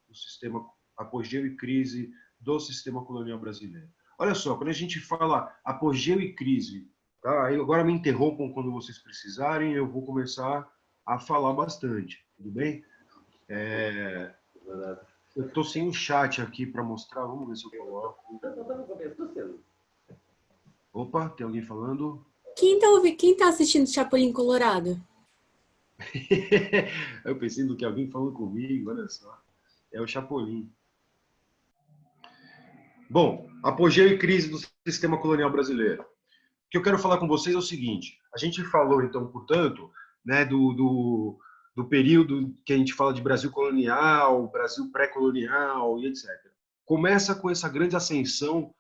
e crise do sistema colonial brasileiro. Olha só, quando a gente fala apogeu e crise, tá? Aí agora me interrompam quando vocês precisarem, eu vou começar a falar bastante, tudo bem? Eu estou sem o chat aqui para mostrar, vamos ver se eu coloco. Opa, tem alguém falando? Quem tá assistindo Chapolin Colorado? Eu pensei que alguém falando comigo, olha só. É o Chapolin. Bom, apogeu e crise do sistema colonial brasileiro. O que eu quero falar com vocês é o seguinte. A gente falou, então, portanto, né, do período que a gente fala de Brasil colonial, Brasil pré-colonial e etc. Começa com essa grande ascensão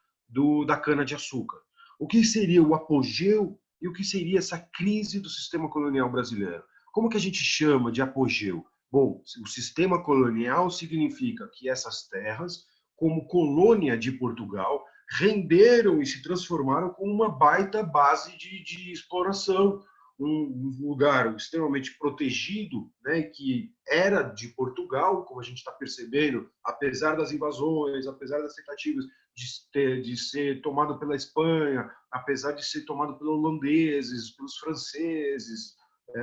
da cana-de-açúcar. O que seria o apogeu e o que seria essa crise do sistema colonial brasileiro? Como que a gente chama de apogeu? Bom, o sistema colonial significa que essas terras, como colônia de Portugal, renderam e se transformaram como uma baita base de exploração, um lugar extremamente protegido, né, que era de Portugal, como a gente está percebendo, apesar das invasões, apesar das tentativas de ser tomado pela Espanha, apesar de ser tomado pelos holandeses, pelos franceses,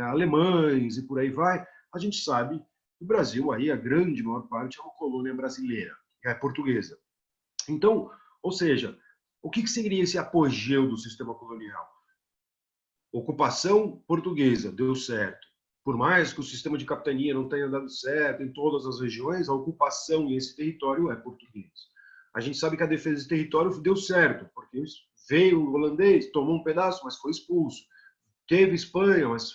alemães e por aí vai, a gente sabe que o Brasil, aí, a grande maior parte, é uma colônia brasileira, portuguesa. Então, ou seja, o que seria esse apogeu do sistema colonial? Ocupação portuguesa, deu certo. Por mais que o sistema de capitania não tenha dado certo em todas as regiões, a ocupação e esse território é português. A gente sabe que a defesa de território deu certo, porque veio o holandês, tomou um pedaço, mas foi expulso. Teve Espanha, mas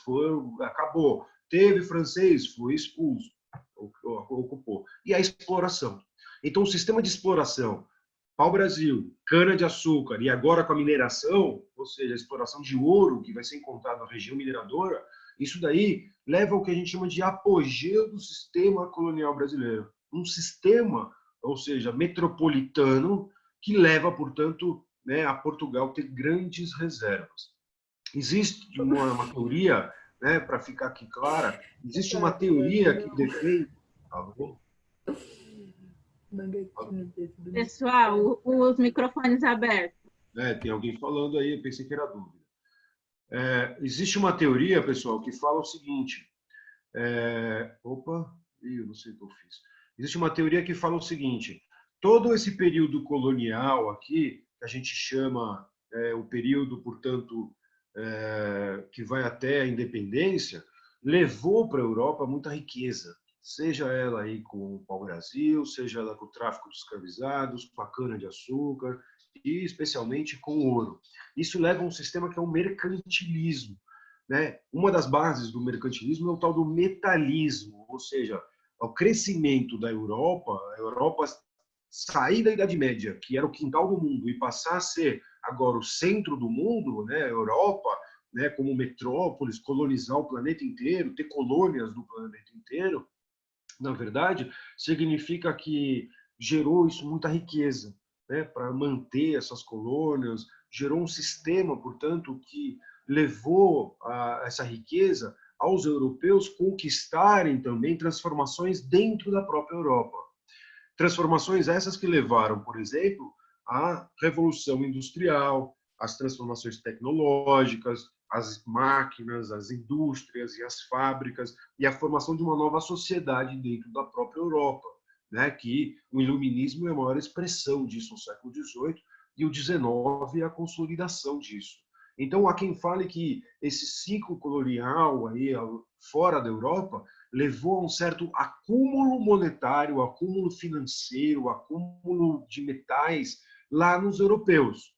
acabou. Teve francês, foi expulso, ocupou. E a exploração. Então, o sistema de exploração, pau-brasil, cana-de-açúcar e agora com a mineração, ou seja, a exploração de ouro que vai ser encontrado na região mineradora, isso daí leva ao que a gente chama de apogeu do sistema colonial brasileiro. Um sistema, ou seja, metropolitano, que leva, portanto, né, a Portugal ter grandes reservas. Existe uma teoria, né, para ficar aqui clara, existe uma teoria que defende... Pessoal, os microfones abertos. Tem alguém falando aí, eu pensei que era dúvida. Existe uma teoria, pessoal, que fala o seguinte... eu não sei o que eu fiz. Existe uma teoria que fala o seguinte: todo esse período colonial aqui, que a gente chama o período, portanto, que vai até a independência, levou para a Europa muita riqueza, seja ela aí com o pau-brasil, seja ela com o tráfico de escravizados, com a cana-de-açúcar e especialmente com o ouro. Isso leva a um sistema que é o mercantilismo, né? Uma das bases do mercantilismo é o tal do metalismo, ou seja, o crescimento da Europa, a Europa sair da Idade Média, que era o quintal do mundo, e passar a ser agora o centro do mundo, né? A Europa, né, como metrópolis, colonizar o planeta inteiro, ter colônias no planeta inteiro, na verdade, significa que gerou isso muita riqueza, né, para manter essas colônias, gerou um sistema, portanto, que levou essa riqueza aos europeus conquistarem também transformações dentro da própria Europa. Transformações essas que levaram, por exemplo, à Revolução Industrial, às transformações tecnológicas, às máquinas, às indústrias e às fábricas, e à formação de uma nova sociedade dentro da própria Europa, né? Que o iluminismo é a maior expressão disso no século XVIII, e o XIX é a consolidação disso. Então, há quem fale que esse ciclo colonial aí, fora da Europa levou a um certo acúmulo monetário, acúmulo financeiro, acúmulo de metais lá nos europeus.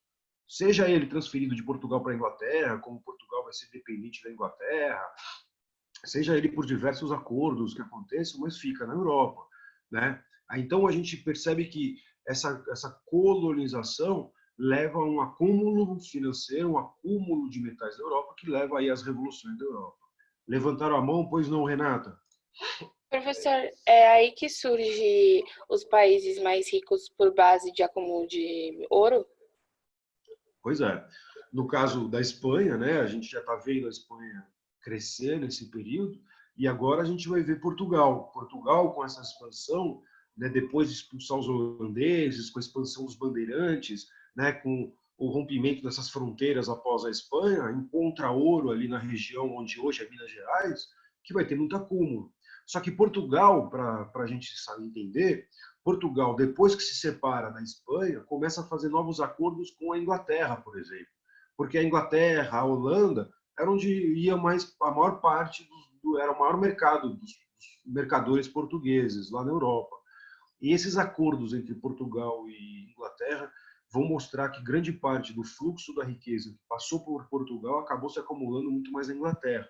Seja ele transferido de Portugal para a Inglaterra, como Portugal vai ser dependente da Inglaterra, seja ele por diversos acordos que aconteçam, mas fica na Europa, né? Então, a gente percebe que essa colonização leva a um acúmulo financeiro, um acúmulo de metais da Europa, que leva aí às revoluções da Europa. Levantaram a mão, pois não, Renata? Professor, é aí que surge os países mais ricos por base de acúmulo de ouro? Pois é. No caso da Espanha, né, a gente já está vendo a Espanha crescer nesse período, e agora a gente vai ver Portugal. Portugal, com essa expansão, né, depois de expulsar os holandeses, com a expansão dos bandeirantes, né, com o rompimento dessas fronteiras após a Espanha, encontra ouro ali na região onde hoje é Minas Gerais, que vai ter muito acúmulo. Só que Portugal, para a gente entender, Portugal, depois que se separa da Espanha, começa a fazer novos acordos com a Inglaterra, por exemplo. Porque a Inglaterra, a Holanda, era onde ia mais a maior parte, era o maior mercado dos mercadores portugueses lá na Europa. E esses acordos entre Portugal e Inglaterra vão mostrar que grande parte do fluxo da riqueza que passou por Portugal acabou se acumulando muito mais na Inglaterra.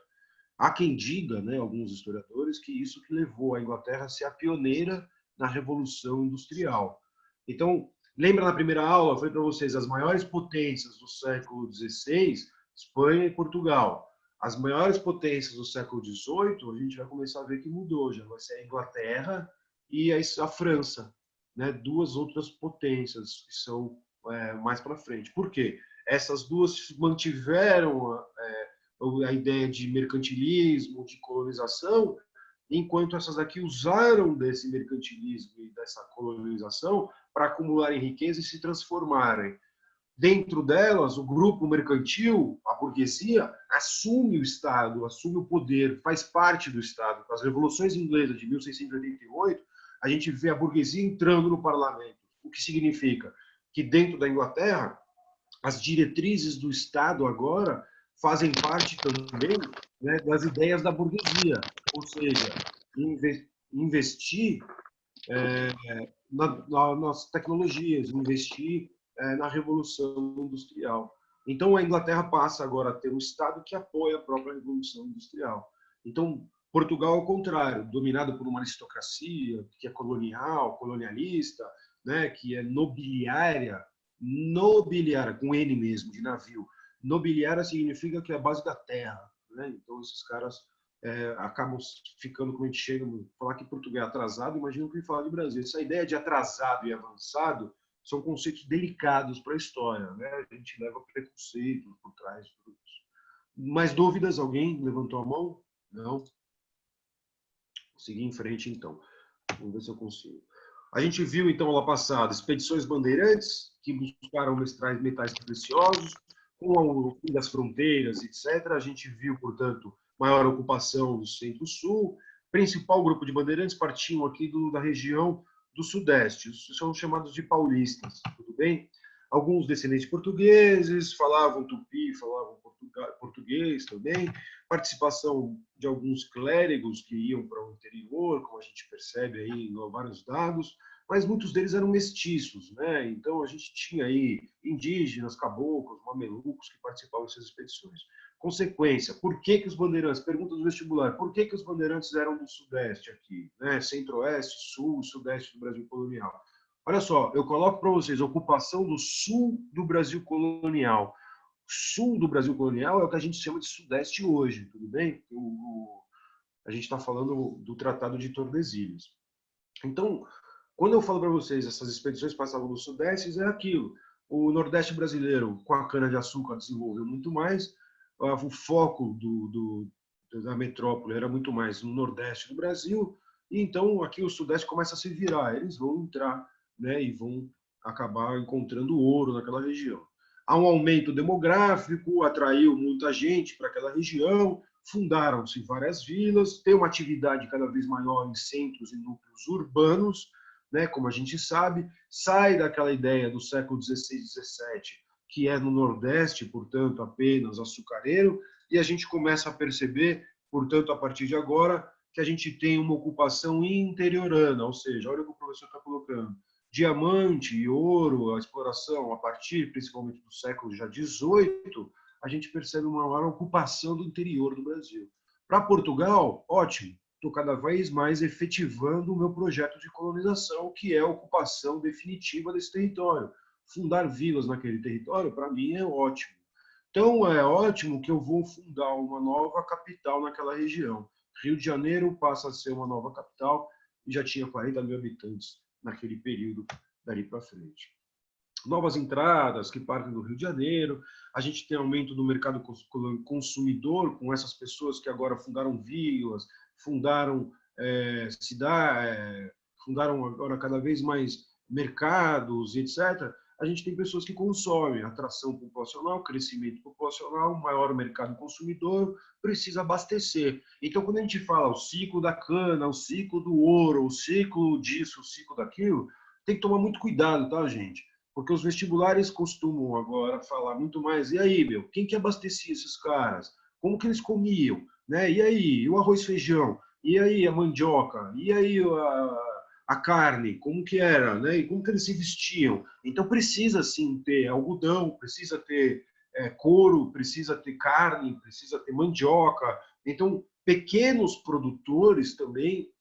Há quem diga, né, alguns historiadores, que isso que levou a Inglaterra a ser a pioneira na Revolução Industrial. Então, lembra na primeira aula, eu falei para vocês, as maiores potências do século XVI, Espanha e Portugal. As maiores potências do século XVIII, a gente vai começar a ver que mudou, já vai ser a Inglaterra e a França, né, duas outras potências que são mais para frente. Por quê? Essas duas mantiveram a ideia de mercantilismo, de colonização, enquanto essas daqui usaram desse mercantilismo e dessa colonização para acumularem riqueza e se transformarem. Dentro delas, o grupo mercantil, a burguesia, assume o Estado, assume o poder, faz parte do Estado. Com as revoluções inglesas de 1688, a gente vê a burguesia entrando no parlamento, o que significa que dentro da Inglaterra, as diretrizes do Estado agora fazem parte também, né, das ideias da burguesia, ou seja, investir nas tecnologias, investir na revolução industrial. Então, a Inglaterra passa agora a ter um Estado que apoia a própria Revolução Industrial. Então, Portugal, ao contrário, dominado por uma aristocracia que é colonial, colonialista, né, que é nobiliária, com N mesmo, de navio. Nobiliária significa que é a base da terra, né? Então, esses caras acabam ficando, como a gente chega, falar que Portugal é atrasado, imagina o que falar de Brasil. Essa ideia de atrasado e avançado são conceitos delicados para a história, né? A gente leva preconceito por trás de tudo isso. Mais dúvidas? Alguém levantou a mão? Não? Vou seguir em frente, então. Vamos ver se eu consigo. A gente viu, então, lá passada, expedições bandeirantes, que buscaram metais preciosos, com o fim das fronteiras, etc. A gente viu, portanto, maior ocupação do Centro-Sul. Principal grupo de bandeirantes partiam aqui da região do Sudeste. São chamados de paulistas, tudo bem? Alguns descendentes portugueses, falavam tupi, falavam português também. Participação de alguns clérigos que iam para o interior, como a gente percebe aí em vários dados, mas muitos deles eram mestiços, né? Então a gente tinha aí indígenas, caboclos, mamelucos que participavam dessas expedições. Consequência, por que os bandeirantes, pergunta do vestibular, por que os bandeirantes eram do Sudeste aqui, né? Centro-Oeste, Sul, Sudeste do Brasil colonial? Olha só, eu coloco para vocês a ocupação do Sul do Brasil colonial. Sul do Brasil colonial é o que a gente chama de Sudeste hoje, tudo bem? A gente está falando do Tratado de Tordesilhas. Então, quando eu falo para vocês, essas expedições passavam no Sudeste, é aquilo. O Nordeste brasileiro, com a cana-de-açúcar, desenvolveu muito mais. O foco da metrópole era muito mais no Nordeste do Brasil. E então, aqui o Sudeste começa a se virar. Eles vão entrar, né, e vão acabar encontrando ouro naquela região. Há um aumento demográfico, atraiu muita gente para aquela região, fundaram-se várias vilas, tem uma atividade cada vez maior em centros e núcleos urbanos, né, como a gente sabe, sai daquela ideia do século XVI e XVII, que é no Nordeste, portanto, apenas açucareiro, e a gente começa a perceber, portanto, a partir de agora, que a gente tem uma ocupação interiorana, ou seja, olha o que o professor está colocando, diamante e ouro, a exploração, a partir principalmente do século já XVIII, a gente percebe uma maior ocupação do interior do Brasil. Para Portugal, ótimo, estou cada vez mais efetivando o meu projeto de colonização, que é a ocupação definitiva desse território. Fundar vilas naquele território, para mim, é ótimo. Então, é ótimo que eu vou fundar uma nova capital naquela região. Rio de Janeiro passa a ser uma nova capital e já tinha 40 mil habitantes naquele período dali para frente. Novas entradas que partem do Rio de Janeiro, a gente tem aumento do mercado consumidor com essas pessoas que agora fundaram vilas, fundaram cidades, fundaram agora cada vez mais mercados, etc. A gente tem pessoas que consomem, atração populacional, crescimento populacional, maior mercado consumidor, precisa abastecer. Então, quando a gente fala o ciclo da cana, o ciclo do ouro, o ciclo disso, o ciclo daquilo, tem que tomar muito cuidado, tá, gente? Porque os vestibulares costumam agora falar muito mais, e aí, meu, quem que abastecia esses caras? Como que eles comiam? Né? E aí, e o arroz e feijão? E aí, a mandioca? E aí, a carne? Como que era? Né? E como que eles se vestiam? Então, precisa, sim, ter algodão, precisa ter couro, precisa ter carne, precisa ter mandioca. Então, pequenos produtores também,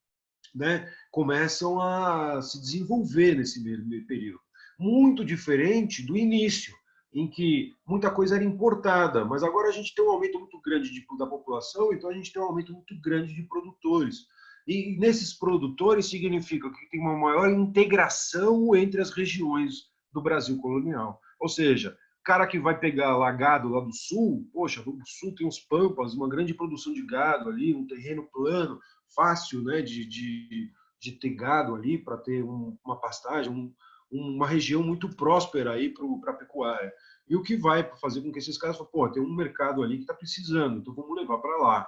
né, começam a se desenvolver nesse mesmo período. Muito diferente do início, em que muita coisa era importada, mas agora a gente tem um aumento muito grande da população, então a gente tem um aumento muito grande de produtores. E nesses produtores significa que tem uma maior integração entre as regiões do Brasil colonial. Ou seja, cara que vai pegar lá gado lá do sul, poxa, do sul tem os pampas, uma grande produção de gado ali, um terreno plano, fácil, né, de ter gado ali para ter uma pastagem, uma região muito próspera aí para a pecuária. E o que vai fazer com que esses caras falem, pô, tem um mercado ali que está precisando, então vamos levar para lá.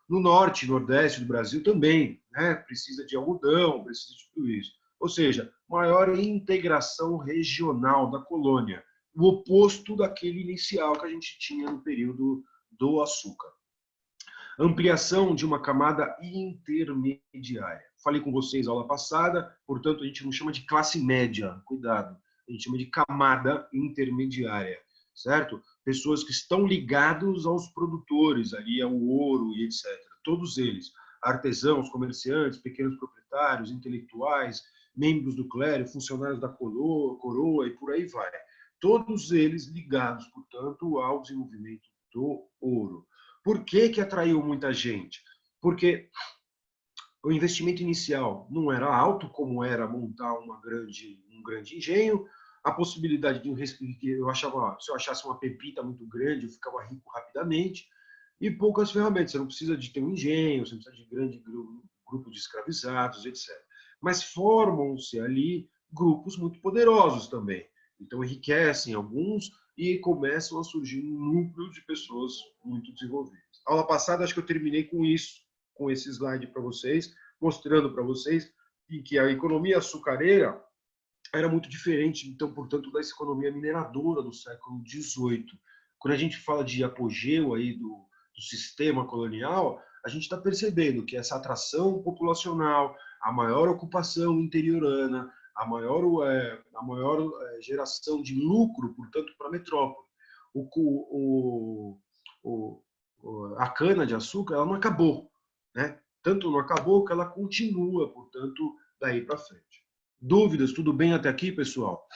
No norte, nordeste do Brasil também, né, precisa de algodão, precisa de tudo isso. Ou seja, maior integração regional da colônia, o oposto daquele inicial que a gente tinha no período do açúcar. Ampliação de uma camada intermediária. Falei com vocês aula passada, portanto, a gente não chama de classe média, cuidado, a gente chama de camada intermediária. certo? Pessoas que estão ligados aos produtores, ali ao ouro e etc. Todos eles, artesãos, comerciantes, pequenos proprietários, intelectuais, membros do clero, funcionários da coroa e por aí vai. Todos eles ligados, portanto, ao desenvolvimento do ouro. Por que que atraiu muita gente? Porque o investimento inicial não era alto, como era montar um grande engenho. A possibilidade de eu achava, se eu achasse uma pepita muito grande, eu ficava rico rapidamente. E poucas ferramentas. Você não precisa de ter um engenho, você não precisa de grande grupo de escravizados, etc. Mas formam-se ali grupos muito poderosos também. Então enriquecem alguns e começam a surgir um núcleo de pessoas muito desenvolvidas. Aula passada, acho que eu terminei com isso, com esse slide para vocês, mostrando para vocês que a economia açucareira era muito diferente, então, portanto, da economia mineradora do século XVIII. Quando a gente fala de apogeu aí do sistema colonial, a gente está percebendo que essa atração populacional, a maior ocupação interiorana, a maior geração de lucro, portanto, para a metrópole. A cana-de-açúcar ela não acabou, né? Tanto não acabou que ela continua, portanto, daí para frente. Dúvidas? Tudo bem até aqui, pessoal?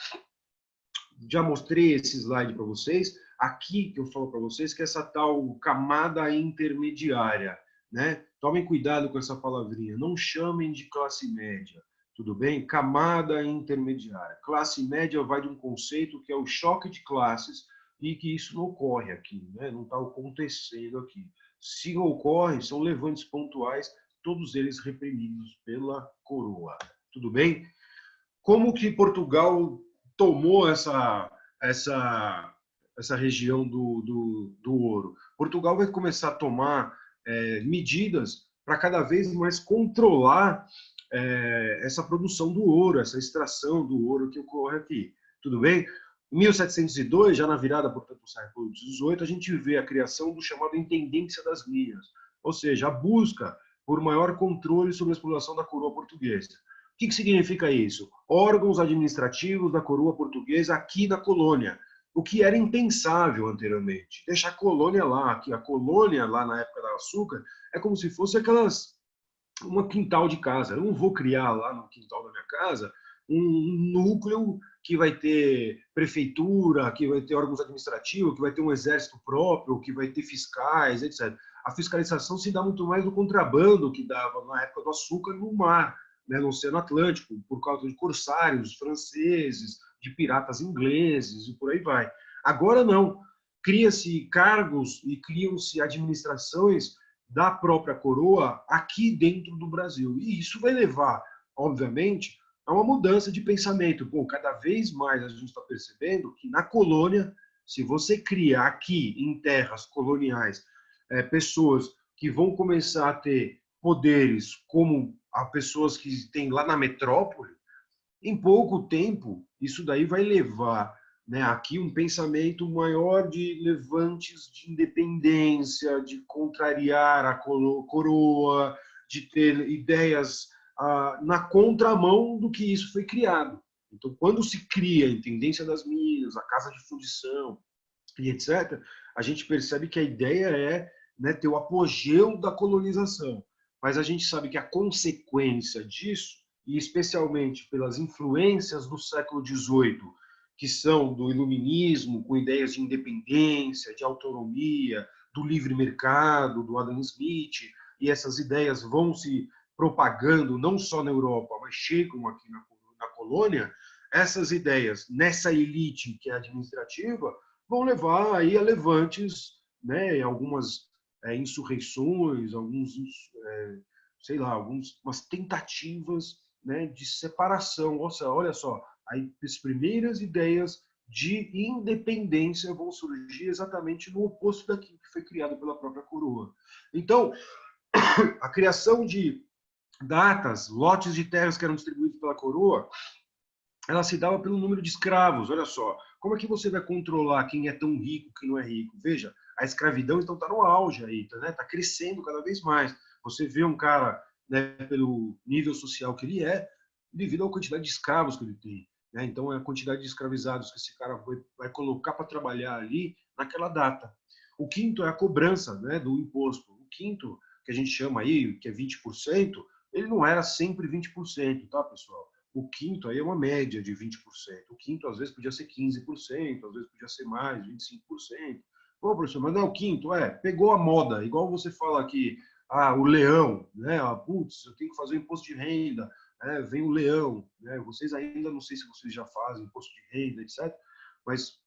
Já mostrei esse slide para vocês. Aqui que eu falo para vocês que essa tal camada intermediária, né? Tomem cuidado com essa palavrinha. Não chamem de classe média, tudo bem? Camada intermediária. Classe média vai de um conceito que é o choque de classes e que isso não ocorre aqui, né? Não está acontecendo aqui. Se ocorre, são levantes pontuais, todos eles reprimidos pela coroa. Tudo bem? Como que Portugal tomou essa região do ouro? Portugal vai começar a tomar medidas para cada vez mais controlar essa produção do ouro, essa extração do ouro que ocorre aqui. Tudo bem? Em 1702, já na virada, portanto, do século XVIII, a gente vê a criação do chamado Intendência das Minas, ou seja, a busca por maior controle sobre a exploração da coroa portuguesa. O que significa isso? Órgãos administrativos da coroa portuguesa aqui na colônia, o que era impensável anteriormente. Deixar a colônia lá, que a colônia lá na época da açúcar é como se fosse uma quintal de casa. Eu não vou criar lá no quintal da minha casa um núcleo que vai ter prefeitura, que vai ter órgãos administrativos, que vai ter um exército próprio, que vai ter fiscais, etc. A fiscalização se dá muito mais do contrabando que dava na época do açúcar no mar, né, no Oceano Atlântico, por causa de corsários franceses, de piratas ingleses e por aí vai. Agora não. Cria-se cargos e criam-se administrações da própria coroa aqui dentro do Brasil. E isso vai levar, obviamente, a uma mudança de pensamento. Bom, cada vez mais a gente está percebendo que na colônia, se você criar aqui em terras coloniais pessoas que vão começar a ter poderes como as pessoas que tem lá na metrópole, em pouco tempo, isso daí vai levar, né, aqui um pensamento maior de levantes de independência, de contrariar a coroa, de ter ideias na contramão do que isso foi criado. Então, quando se cria a Intendência das Minas, a Casa de Fundição e etc., a gente percebe que a ideia é, né, ter o apogeu da colonização. Mas a gente sabe que a consequência disso, e especialmente pelas influências do século XVIII, que são do iluminismo, com ideias de independência, de autonomia, do livre mercado, do Adam Smith, e essas ideias vão se propagando não só na Europa, mas chegam aqui na colônia, essas ideias nessa elite que é administrativa vão levar aí a levantes, né, algumas insurreições, algumas tentativas, né, de separação. Olha só, aí as primeiras ideias de independência vão surgir exatamente no oposto daquilo que foi criado pela própria coroa. Então, a criação de datas, lotes de terras que eram distribuídos pela coroa, ela se dava pelo número de escravos. Olha só, como é que você vai controlar quem é tão rico, quem não é rico? Veja, a escravidão então está no auge aí, né? Tá crescendo cada vez mais. Você vê um cara, né, pelo nível social que ele é, devido à quantidade de escravos que ele tem. né? Então, é a quantidade de escravizados que esse cara vai colocar para trabalhar ali naquela data. O quinto é a cobrança, né, do imposto. O quinto, que a gente chama aí, que é 20%, ele não era sempre 20%, tá, pessoal? O quinto aí é uma média de 20%. O quinto, às vezes, podia ser 15%, às vezes podia ser mais, 25%. Pô, professor, mas não é o quinto? Pegou a moda. Igual você fala aqui, o leão, né? Putz, eu tenho que fazer o imposto de renda, né? Vem o leão, né? Vocês ainda, não sei se vocês já fazem imposto de renda, etc., mas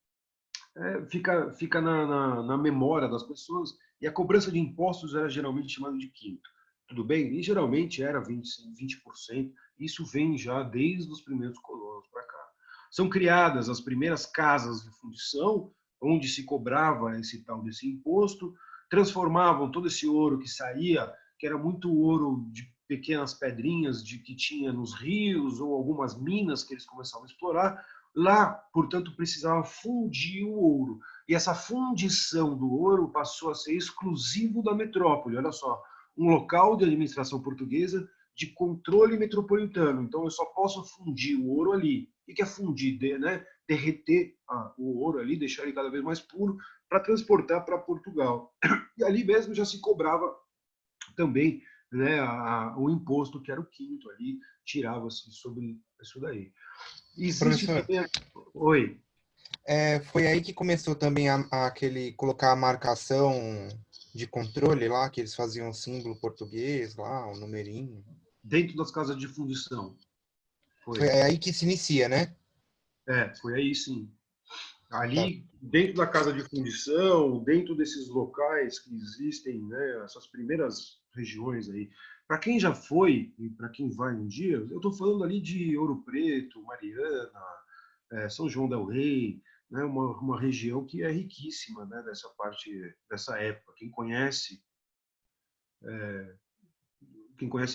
fica na memória das pessoas, e a cobrança de impostos era geralmente chamada de quinto. Tudo bem? E geralmente era 20%. Isso vem já desde os primeiros colonos para cá. São criadas as primeiras casas de fundição, onde se cobrava esse tal desse imposto, transformavam todo esse ouro que saía, que era muito ouro de pequenas pedrinhas que tinha nos rios, ou algumas minas que eles começavam a explorar. Lá, portanto, precisava fundir o ouro. E essa fundição do ouro passou a ser exclusivo da metrópole. Olha só, um local de administração portuguesa de controle metropolitano. Então, eu só posso fundir o ouro ali. O que é fundir? Né? Derreter o ouro ali, deixar ele cada vez mais puro, para transportar para Portugal. E ali mesmo já se cobrava também, né, o imposto, que era o quinto ali, tirava-se sobre isso daí. Existe Professor, também... Oi. Foi aí que começou também colocar a marcação de controle lá, que eles faziam o símbolo português lá, o numerinho. Dentro das casas de fundição. Foi aí que se inicia, né? Foi aí sim. Ali, dentro da casa de fundição, dentro desses locais que existem, né, essas primeiras regiões aí. Para quem já foi e para quem vai um dia, eu estou falando ali de Ouro Preto, Mariana, São João del Rei, né, uma região que é riquíssima, né, dessa parte, dessa época. Quem conhece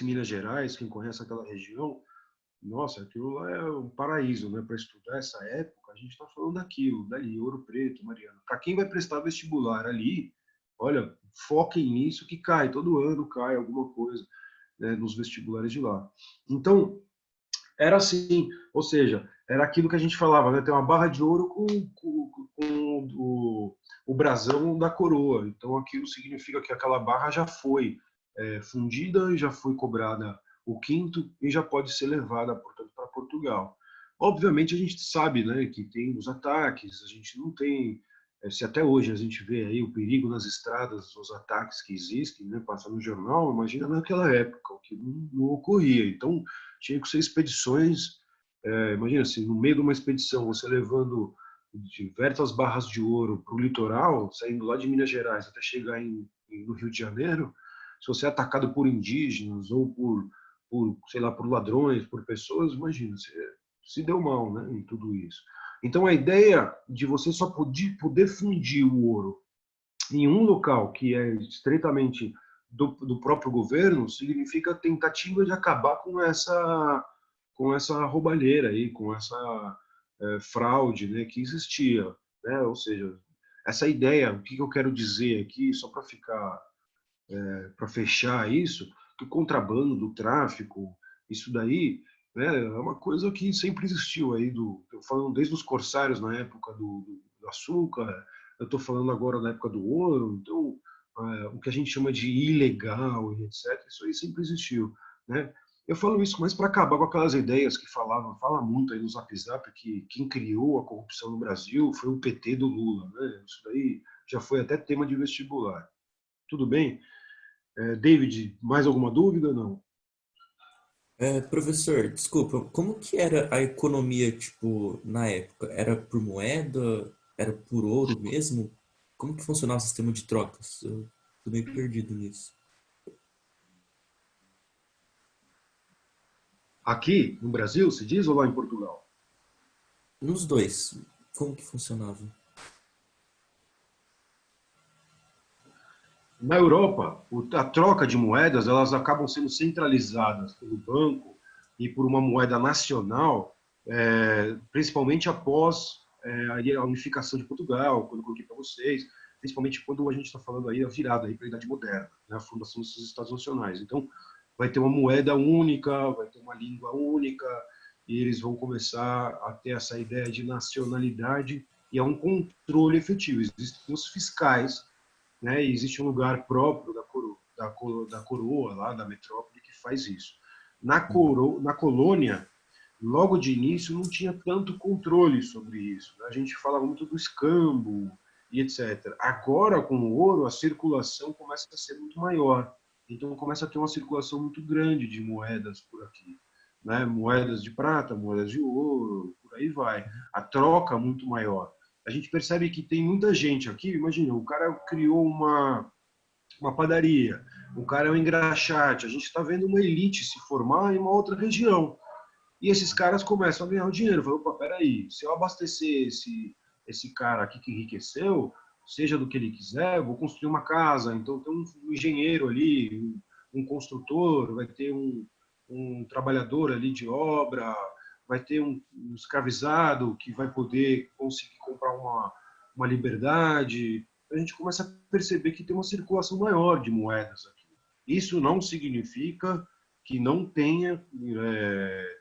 Minas Gerais, quem conhece aquela região, nossa, aquilo lá é um paraíso, né? Para estudar essa época, a gente está falando daquilo, dali, Ouro Preto, Mariana. Para quem vai prestar vestibular ali, olha, foquem nisso que cai, todo ano cai alguma coisa, né, nos vestibulares de lá. Então, era assim, ou seja, era aquilo que a gente falava, né? Tem uma barra de ouro com o brasão da coroa. Então, aquilo significa que aquela barra já foi fundida e já foi cobrada o quinto e já pode ser levada, portanto, para Portugal. Obviamente, a gente sabe, né, que tem os ataques, a gente não tem... Se até hoje a gente vê aí o perigo nas estradas, os ataques que existem, né, passa no jornal, imagina naquela época, o que não ocorria. Então, tinha que ser expedições, imagina assim, no meio de uma expedição, você levando diversas barras de ouro para o litoral, saindo lá de Minas Gerais até chegar no Rio de Janeiro, se você é atacado por indígenas ou sei lá, por ladrões, por pessoas, imagina, você se deu mal, né, em tudo isso. Então, a ideia de você só poder fundir o ouro em um local que é estritamente do próprio governo significa a tentativa de acabar com essa roubalheira aí, com essa fraude, né, que existia, né? Ou seja, essa ideia, o que eu quero dizer aqui, só para fechar isso, que o contrabando, do tráfico, isso daí, né, é uma coisa que sempre existiu aí, eu falando desde os corsários na época do açúcar, eu estou falando agora da época do ouro, então o que a gente chama de ilegal e etc, isso aí sempre existiu, né? Eu falo isso mais para acabar com aquelas ideias que fala muito aí no Zap Zap, que quem criou a corrupção no Brasil foi o PT do Lula, né? Isso daí já foi até tema de vestibular. Tudo bem? David, mais alguma dúvida? Não. Professor, desculpa, como que era a economia, tipo, na época? Era por moeda? Era por ouro mesmo? Como que funcionava o sistema de trocas? Eu tô meio perdido nisso. Aqui no Brasil, se diz, ou lá em Portugal? Nos dois, como que funcionava? Na Europa, a troca de moedas, elas acabam sendo centralizadas pelo banco e por uma moeda nacional, principalmente após a unificação de Portugal, quando eu coloquei para vocês, principalmente quando a gente está falando aí a virada aí para a Idade Moderna, né, a fundação desses Estados Nacionais. Então, vai ter uma moeda única, vai ter uma língua única, e eles vão começar a ter essa ideia de nacionalidade e é um controle efetivo. Existem os fiscais, né? E existe um lugar próprio da coroa lá da metrópole que faz isso. Na colônia, logo de início, não tinha tanto controle sobre isso. A gente falava muito do escambo e etc. Agora, com o ouro, a circulação começa a ser muito maior. Então, começa a ter uma circulação muito grande de moedas por aqui, né? Moedas de prata, moedas de ouro, por aí vai. A troca é muito maior. A gente percebe que tem muita gente aqui. Imagina, o cara criou uma padaria, o cara é um engraxate. A gente está vendo uma elite se formar em uma outra região. E esses caras começam a ganhar o dinheiro. Falam, opa, peraí, se eu abastecer esse cara aqui que enriqueceu, seja do que ele quiser, vou construir uma casa. Então tem um engenheiro ali, um construtor, vai ter um trabalhador ali de obra, vai ter um escravizado que vai poder conseguir comprar uma liberdade. A gente começa a perceber que tem uma circulação maior de moedas aqui. Isso não significa que não tenha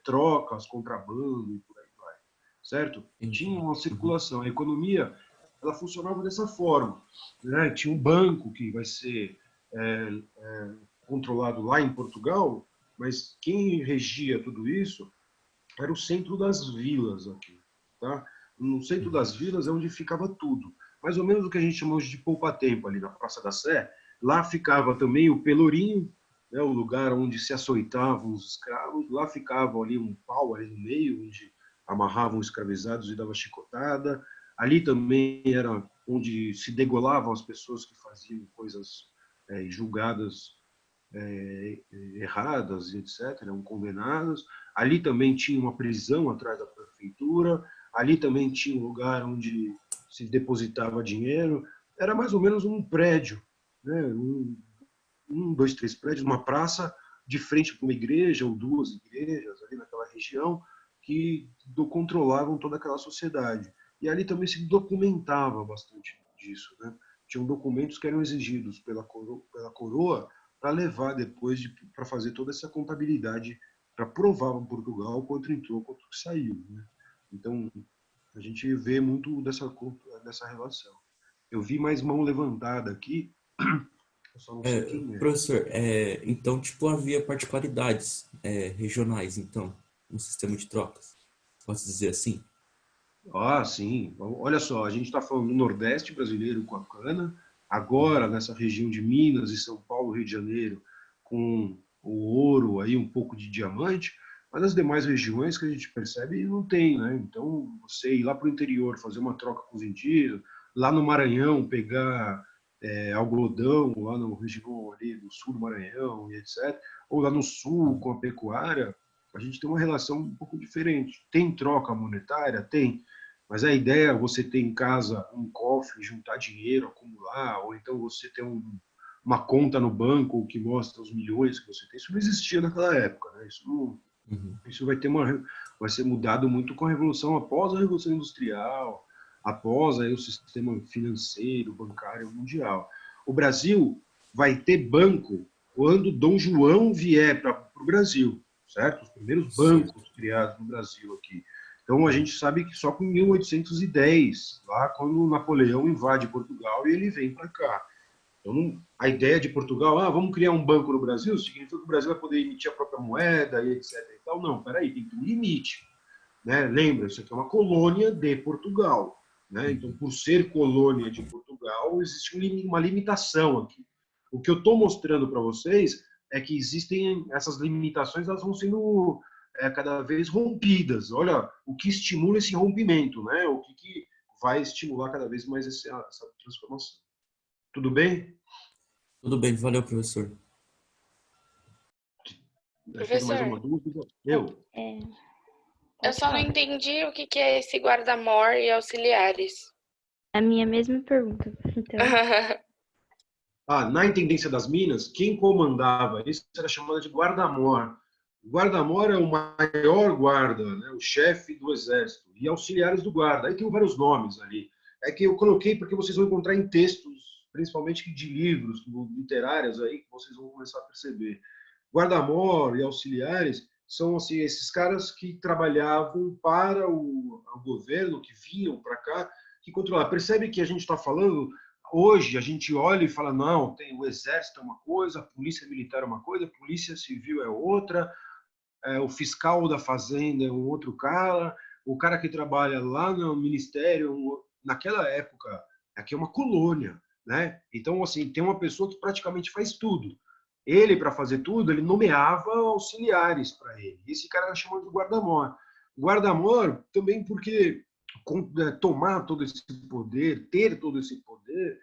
trocas, contrabando e por aí vai, certo? Tinha uma circulação. A economia, ela funcionava dessa forma, né? Tinha um banco que vai ser controlado lá em Portugal, mas quem regia tudo isso era o centro das vilas aqui, tá? No centro das vilas é onde ficava tudo. Mais ou menos o que a gente chama hoje de poupa-tempo, ali na Praça da Sé. Lá ficava também o pelourinho, né, o lugar onde se açoitavam os escravos. Lá ficava ali um pau ali no meio, onde amarravam os escravizados e dava chicotada. Ali também era onde se degolavam as pessoas que faziam coisas julgadas erradas, etc., eram condenadas. Ali também tinha uma prisão atrás da prefeitura. Ali também tinha um lugar onde se depositava dinheiro. Era mais ou menos um prédio, né? Dois, três prédios, uma praça de frente para uma igreja ou duas igrejas ali naquela região que controlavam toda aquela sociedade. E ali também se documentava bastante disso, né? Tinham documentos que eram exigidos pela coroa para levar depois para fazer toda essa contabilidade para provar para Portugal quanto entrou, quanto saiu, né? Então a gente vê muito dessa relação. Eu vi mais mão levantada aqui. Eu só não sei quem é. Professor, então, tipo, havia particularidades regionais, então, no sistema de trocas. Posso dizer assim? Ah, sim. Olha só, a gente está falando do Nordeste brasileiro com a cana, agora nessa região de Minas e São Paulo, Rio de Janeiro, com o ouro, aí um pouco de diamante, mas nas demais regiões que a gente percebe não tem, né? Então, você ir lá para o interior, fazer uma troca com os indígenas, lá no Maranhão, pegar algodão, lá na região ali do sul do Maranhão e etc., ou lá no sul com a pecuária, a gente tem uma relação um pouco diferente. Tem troca monetária? Tem. Mas a ideia é você ter em casa um cofre, juntar dinheiro, acumular, ou então você ter uma conta no banco que mostra os milhões que você tem. Isso não existia naquela época, né? Isso vai ser mudado muito com a revolução, após a Revolução Industrial, após aí o sistema financeiro, bancário mundial. O Brasil vai ter banco quando Dom João vier para o Brasil, certo? Os primeiros bancos criados no Brasil aqui. Então a gente sabe que só com 1810, lá quando Napoleão invade Portugal e ele vem para cá. Então a ideia de Portugal, vamos criar um banco no Brasil, significa que o Brasil vai poder emitir a própria moeda e etc. E tal. Não, peraí, tem que ter um limite, né? Lembra, isso aqui é uma colônia de Portugal, né? Então, por ser colônia de Portugal, existe uma limitação aqui. O que eu estou mostrando para vocês é que existem essas limitações, elas vão sendo cada vez rompidas. Olha, o que estimula esse rompimento, né? O que vai estimular cada vez mais essa transformação. Tudo bem? Tudo bem, valeu, professor. Professor, mais uma dúvida? Eu só não entendi o que é esse guarda-mor e auxiliares. A minha mesma pergunta. Então, Na Intendência das Minas, quem comandava isso era chamado de guarda-mor. O guarda-mor é o maior guarda, né, o chefe do exército, e auxiliares do guarda. Aí tem vários nomes ali. É que eu coloquei porque vocês vão encontrar em textos, principalmente de livros literários aí, que vocês vão começar a perceber. Guarda-mor e auxiliares são assim, esses caras que trabalhavam para o governo, que vinham para cá, que controlavam. Percebe que a gente está falando, hoje a gente olha e fala, não, tem o exército é uma coisa, a polícia militar é uma coisa, a polícia civil é outra, o fiscal da fazenda é um outro cara, o cara que trabalha lá no ministério, naquela época, aqui é uma colônia, né? Então, assim, tem uma pessoa que praticamente faz tudo. Ele, para fazer tudo, ele nomeava auxiliares para ele. Esse cara era chamado de guarda-mor. Guarda-mor também porque tomar todo esse poder, ter todo esse poder,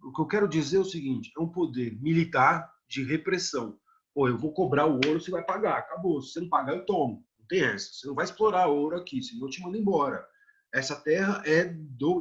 o que eu quero dizer é o seguinte, é um poder militar de repressão. Pô, eu vou cobrar o ouro, você vai pagar, acabou. Se você não pagar, eu tomo. Não tem essa. Você não vai explorar ouro aqui, senão eu te mando embora. Essa terra é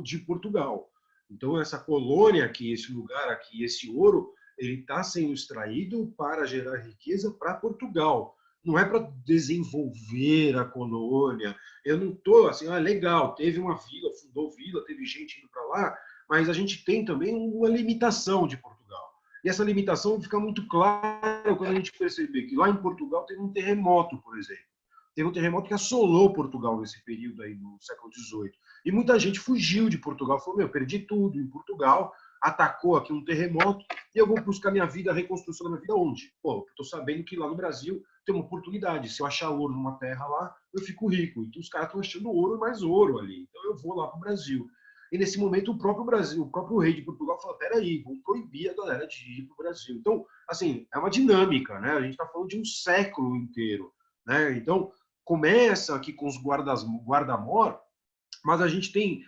de Portugal. Então, essa colônia aqui, esse lugar aqui, esse ouro, ele está sendo extraído para gerar riqueza para Portugal. Não é para desenvolver a colônia. Eu não estou assim, legal, teve uma vila, fundou vila, teve gente indo para lá, mas a gente tem também uma limitação de Portugal. E essa limitação fica muito clara quando a gente perceber que lá em Portugal teve um terremoto, por exemplo. Teve um terremoto que assolou Portugal nesse período aí do século XVIII. E muita gente fugiu de Portugal, falou, perdi tudo em Portugal, atacou aqui um terremoto e eu vou buscar minha vida, a reconstrução da minha vida onde? Pô, estou sabendo que lá no Brasil tem uma oportunidade. Se eu achar ouro numa terra lá, eu fico rico. Então os caras estão achando ouro e mais ouro ali. Então eu vou lá para o Brasil. E nesse momento o próprio Brasil, o próprio rei de Portugal fala, peraí, vamos proibir a galera de ir para o Brasil. Então, assim, é uma dinâmica, né? A gente está falando de um século inteiro, né? Então, começa aqui com os guarda-mor, mas a gente tem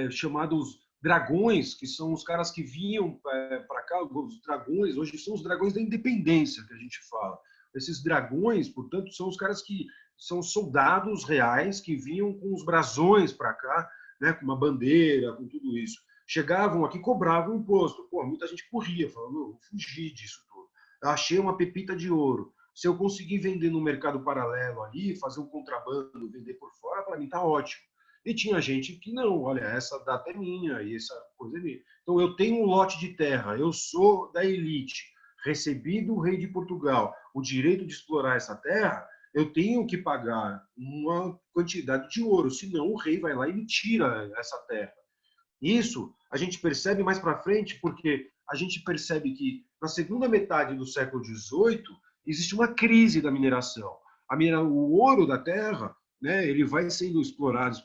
chamados dragões, que são os caras que vinham para cá, os dragões, hoje são os dragões da independência, que a gente fala. Esses dragões, portanto, são os caras que são soldados reais que vinham com os brasões para cá, né, com uma bandeira, com tudo isso. Chegavam aqui, cobravam imposto. Pô, muita gente corria, falando, eu vou fugir disso tudo. Eu achei uma pepita de ouro. Se eu conseguir vender no mercado paralelo ali, fazer um contrabando, vender por fora, para mim tá ótimo. E tinha gente que não, olha, essa data é minha e essa coisa é minha. Então eu tenho um lote de terra, eu sou da elite, recebi do rei de Portugal o direito de explorar essa terra, eu tenho que pagar uma quantidade de ouro, senão o rei vai lá e me tira essa terra. Isso a gente percebe mais para frente porque a gente percebe que na segunda metade do século XVIII existe uma crise da mineração. O ouro da terra, né, ele vai sendo explorado,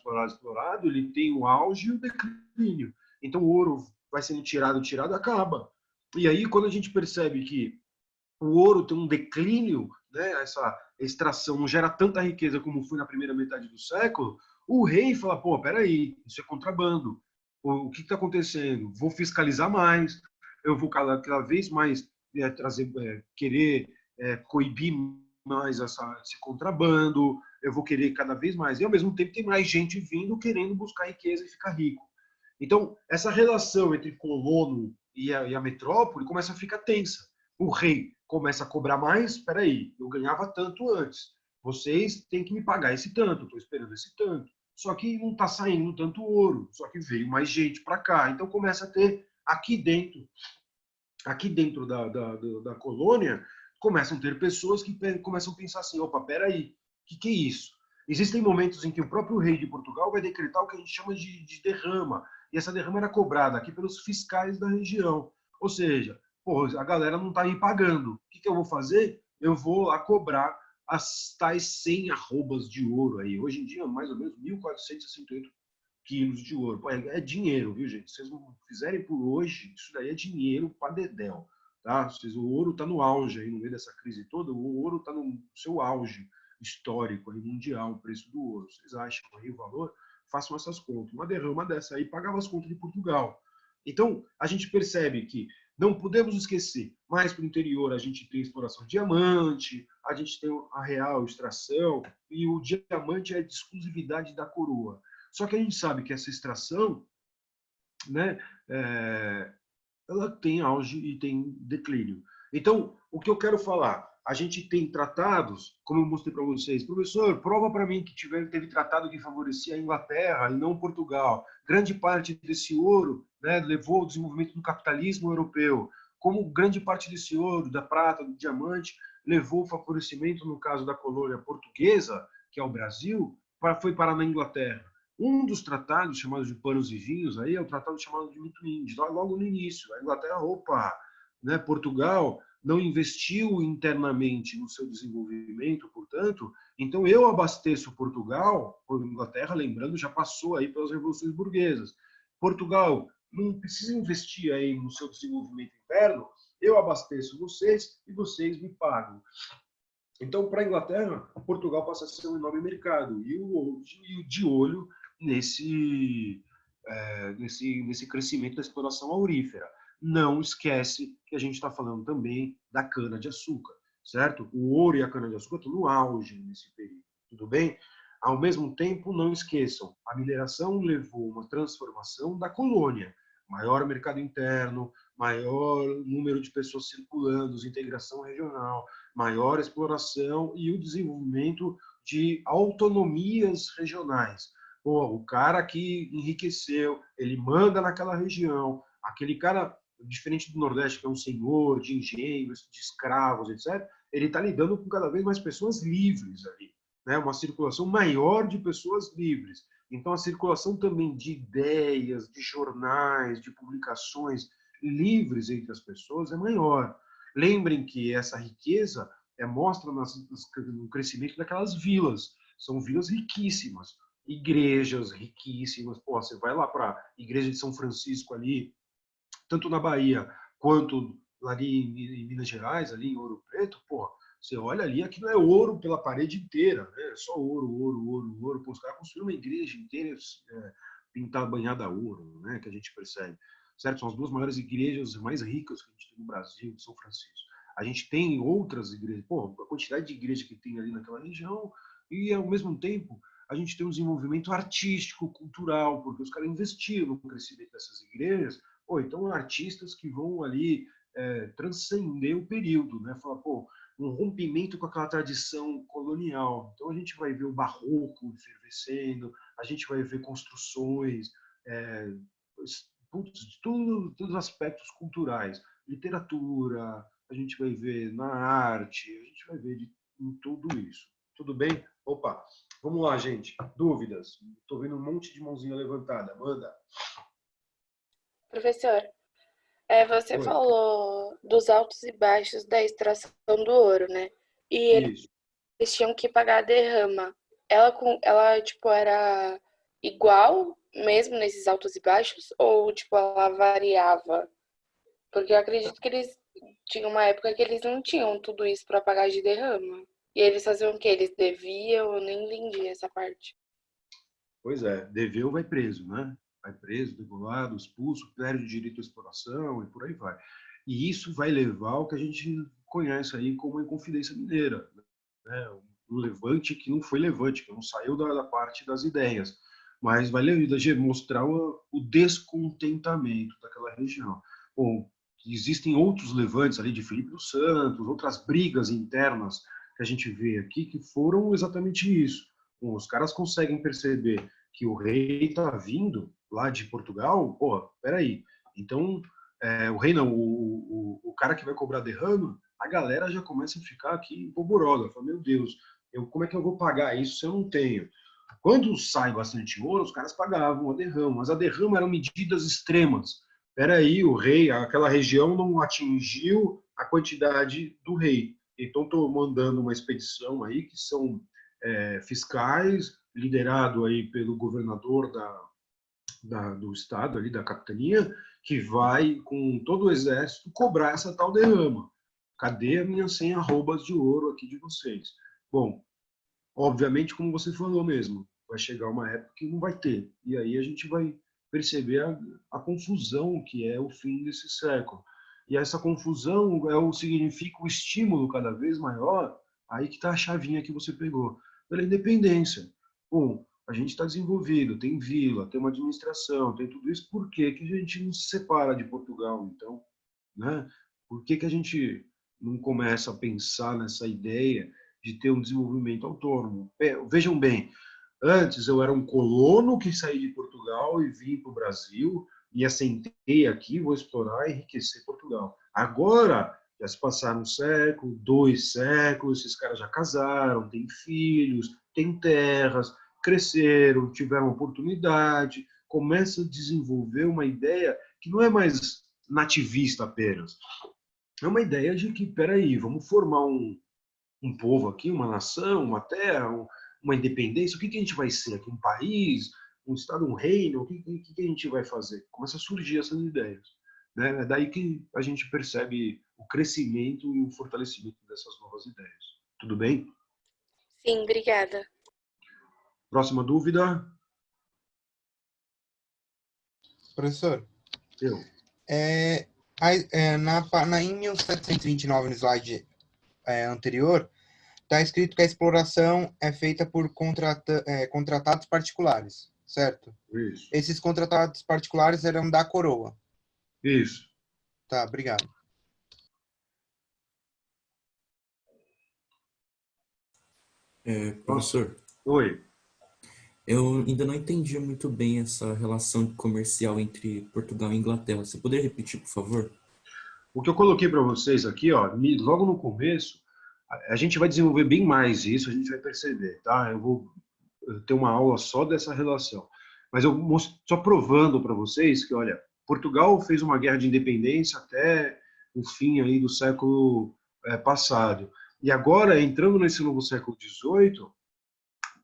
ele tem o auge e o declínio. Então o ouro vai sendo tirado, acaba. E aí quando a gente percebe que o ouro tem um declínio, né, essa extração não gera tanta riqueza como foi na primeira metade do século, o rei fala, pô, peraí, isso é contrabando. O que está acontecendo? Vou fiscalizar mais, eu vou cada vez mais querer coibir mais esse contrabando, eu vou querer cada vez mais. E, ao mesmo tempo, tem mais gente vindo querendo buscar riqueza e ficar rico. Então, essa relação entre colono e a metrópole começa a ficar tensa. O rei começa a cobrar mais, espera aí, eu ganhava tanto antes, vocês têm que me pagar esse tanto, estou esperando esse tanto. Só que não está saindo tanto ouro, só que veio mais gente para cá. Então começa a ter aqui dentro da colônia, começam a ter pessoas que começam a pensar assim, opa, peraí, o que é isso? Existem momentos em que o próprio rei de Portugal vai decretar o que a gente chama de derrama, e essa derrama era cobrada aqui pelos fiscais da região. Ou seja, pô, a galera não está me pagando. O que eu vou fazer? Eu vou lá cobrar as tais 100 arrobas de ouro aí. Hoje em dia, mais ou menos 1.468 quilos de ouro. Pô, é dinheiro, viu, gente? Se vocês não fizerem por hoje, isso daí é dinheiro para dedéu. Tá? O ouro está no auge aí, no meio dessa crise toda, o ouro está no seu auge histórico, aí, mundial, o preço do ouro. Vocês acham aí o valor? Façam essas contas. Uma derrama dessa aí pagava as contas de Portugal. Então, a gente percebe que não podemos esquecer, mais para o interior a gente tem exploração de diamante, a gente tem a real extração, e o diamante é de exclusividade da coroa. Só que a gente sabe que essa extração, né, ela tem auge e tem declínio. Então, o que eu quero falar? A gente tem tratados, como eu mostrei para vocês, professor, prova para mim que teve tratado que favorecia a Inglaterra e não Portugal. Grande parte desse ouro, né, levou ao desenvolvimento do capitalismo europeu. Como grande parte desse ouro, da prata, do diamante, levou o favorecimento, no caso da colônia portuguesa, que é o Brasil, foi parar na Inglaterra. Um dos tratados, chamados de Panos e Vinhos, aí é o tratado chamado de Mito-Índice, logo no início. A Inglaterra, opa, né, Portugal não investiu internamente no seu desenvolvimento, portanto, então eu abasteço Portugal, a Inglaterra, lembrando, já passou aí pelas revoluções burguesas. Portugal não precisa investir aí no seu desenvolvimento interno, eu abasteço vocês e vocês me pagam. Então, para a Inglaterra, Portugal passa a ser um enorme mercado e o de olho nesse crescimento da exploração aurífera. Não esquece que a gente está falando também da cana-de-açúcar, certo? O ouro e a cana-de-açúcar estão no auge nesse período, tudo bem? Ao mesmo tempo, não esqueçam, a mineração levou uma transformação da colônia, maior mercado interno, maior número de pessoas circulando, integração regional, maior exploração e o desenvolvimento de autonomias regionais. Pô, o cara que enriqueceu, ele manda naquela região, aquele cara, diferente do Nordeste, que é um senhor de engenhos, de escravos, etc., ele está lidando com cada vez mais pessoas livres ali, né? Uma circulação maior de pessoas livres. Então, a circulação também de ideias, de jornais, de publicações livres entre as pessoas é maior. Lembrem que essa riqueza mostra no crescimento daquelas vilas. São vilas riquíssimas, igrejas riquíssimas. Pô, você vai lá para a igreja de São Francisco ali, tanto na Bahia quanto ali em Minas Gerais, ali em Ouro Preto, pô, você olha ali, aqui não é ouro pela parede inteira, né? É só ouro, ouro, ouro, ouro. Pô, os caras construíram uma igreja inteira pintada, banhada a ouro, né? Que a gente percebe. Certo? São as duas maiores igrejas mais ricas que a gente tem no Brasil, de São Francisco. A gente tem outras igrejas, pô, a quantidade de igreja que tem ali naquela região, e ao mesmo tempo a gente tem um desenvolvimento artístico, cultural, porque os caras investiram no crescimento dessas igrejas. Pô, então artistas que vão ali transcender o período, né? Falar, pô, um rompimento com aquela tradição colonial. Então a gente vai ver o barroco efervescendo, a gente vai ver construções, todos os aspectos culturais, literatura, a gente vai ver na arte, a gente vai ver em tudo isso. Tudo bem? Opa, vamos lá, gente. Dúvidas? Estou vendo um monte de mãozinha levantada. Manda. Professor, você Oi. falou dos altos e baixos da extração do ouro, né? E eles tinham que pagar a derrama. Ela tipo, era igual mesmo nesses altos e baixos? Ou, tipo, ela variava? Porque eu acredito que eles tinham uma época que eles não tinham tudo isso para pagar de derrama. E eles faziam o quê? Eles deviam? Eu nem entendi essa parte. Pois é, deveu, vai preso, né? Vai preso, degolado, expulso, perde o direito à exploração e por aí vai. E isso vai levar ao que a gente conhece aí como a Inconfidência Mineira, né? Um levante que não foi levante, que não saiu da parte das ideias, mas vai mostrar o descontentamento daquela região. Bom, existem outros levantes ali de Filipe dos Santos, outras brigas internas que a gente vê aqui que foram exatamente isso. Bom, os caras conseguem perceber que o rei está vindo lá de Portugal, pô, peraí, então o rei não, o cara que vai cobrar derrama, a galera já começa a ficar aqui em polvorosa, fala, meu Deus, como é que eu vou pagar isso se eu não tenho? Quando sai bastante ouro, os caras pagavam a derrama, mas a derrama eram medidas extremas. Peraí, o rei, aquela região não atingiu a quantidade do rei. Então, estou mandando uma expedição aí que são fiscais, liderado aí pelo governador do estado, ali da capitania, que vai, com todo o exército, cobrar essa tal derrama. Cadê as minhas 100 arrobas de ouro aqui de vocês? Bom, obviamente, como você falou mesmo, vai chegar uma época que não vai ter. E aí a gente vai perceber a confusão que é o fim desse século. E essa confusão significa o estímulo cada vez maior, aí que está a chavinha que você pegou, pela independência. Bom, a gente está desenvolvido, tem vila, tem uma administração, tem tudo isso, por que que a gente não se separa de Portugal, então? Né? Por que que a gente não começa a pensar nessa ideia de ter um desenvolvimento autônomo? Vejam bem, antes eu era um colono que saí de Portugal e vim para o Brasil e assentei aqui, vou explorar e enriquecer Portugal. Agora Já se passaram um século, 2 séculos, esses caras já casaram, têm filhos, têm terras, cresceram, tiveram oportunidade, começa a desenvolver uma ideia que não é mais nativista apenas. É uma ideia de que, peraí, vamos formar um povo aqui, uma nação, uma terra, uma independência. O que a gente vai ser aqui? Um país, um estado, um reino? O que a gente vai fazer? Começa a surgir essas ideias. Né? É daí que a gente percebe o crescimento e o fortalecimento dessas novas ideias. Tudo bem? Sim, obrigada. Próxima dúvida? Professor, Eu. em 1729, no slide anterior, está escrito que a exploração é feita por contratados particulares, certo? Isso. Esses contratados particulares eram da coroa. Isso. Tá, obrigado. Professor, Oi. eu ainda não entendi muito bem essa relação comercial entre Portugal e Inglaterra. Você poderia repetir, por favor? O que eu coloquei para vocês aqui, ó, logo no começo, a gente vai desenvolver bem mais isso, a gente vai perceber, tá? Eu vou ter uma aula só dessa relação. Mas eu só provando para vocês que, olha, Portugal fez uma guerra de independência até o fim aí do século passado. E agora, entrando nesse novo século XVIII,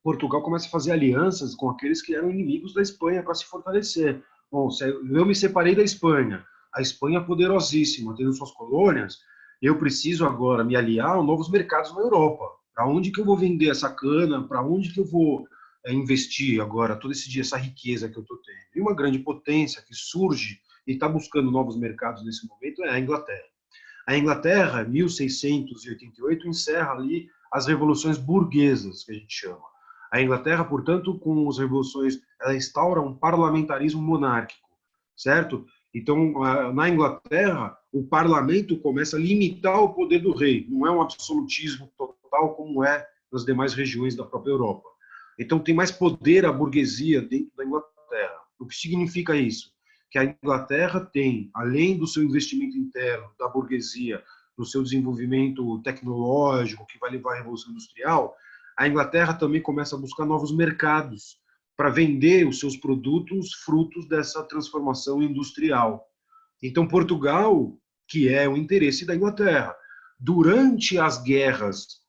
Portugal começa a fazer alianças com aqueles que eram inimigos da Espanha para se fortalecer. Bom, eu me separei da Espanha, a Espanha é poderosíssima, tendo suas colônias, eu preciso agora me aliar a novos mercados na Europa. Para onde que eu vou vender essa cana? Para onde que eu vou investir agora todo esse dia, essa riqueza que eu estou tendo? E uma grande potência que surge e está buscando novos mercados nesse momento é a Inglaterra. A Inglaterra, 1688, encerra ali as revoluções burguesas, que a gente chama. A Inglaterra, portanto, com as revoluções, ela instaura um parlamentarismo monárquico, certo? Então, na Inglaterra, o parlamento começa a limitar o poder do rei. Não é um absolutismo total como é nas demais regiões da própria Europa. Então, tem mais poder a burguesia dentro da Inglaterra. O que significa isso? Que a Inglaterra tem, além do seu investimento interno, da burguesia, no seu desenvolvimento tecnológico, que vai levar à Revolução Industrial, a Inglaterra também começa a buscar novos mercados para vender os seus produtos frutos dessa transformação industrial. Então, Portugal, que é o interesse da Inglaterra, durante as guerras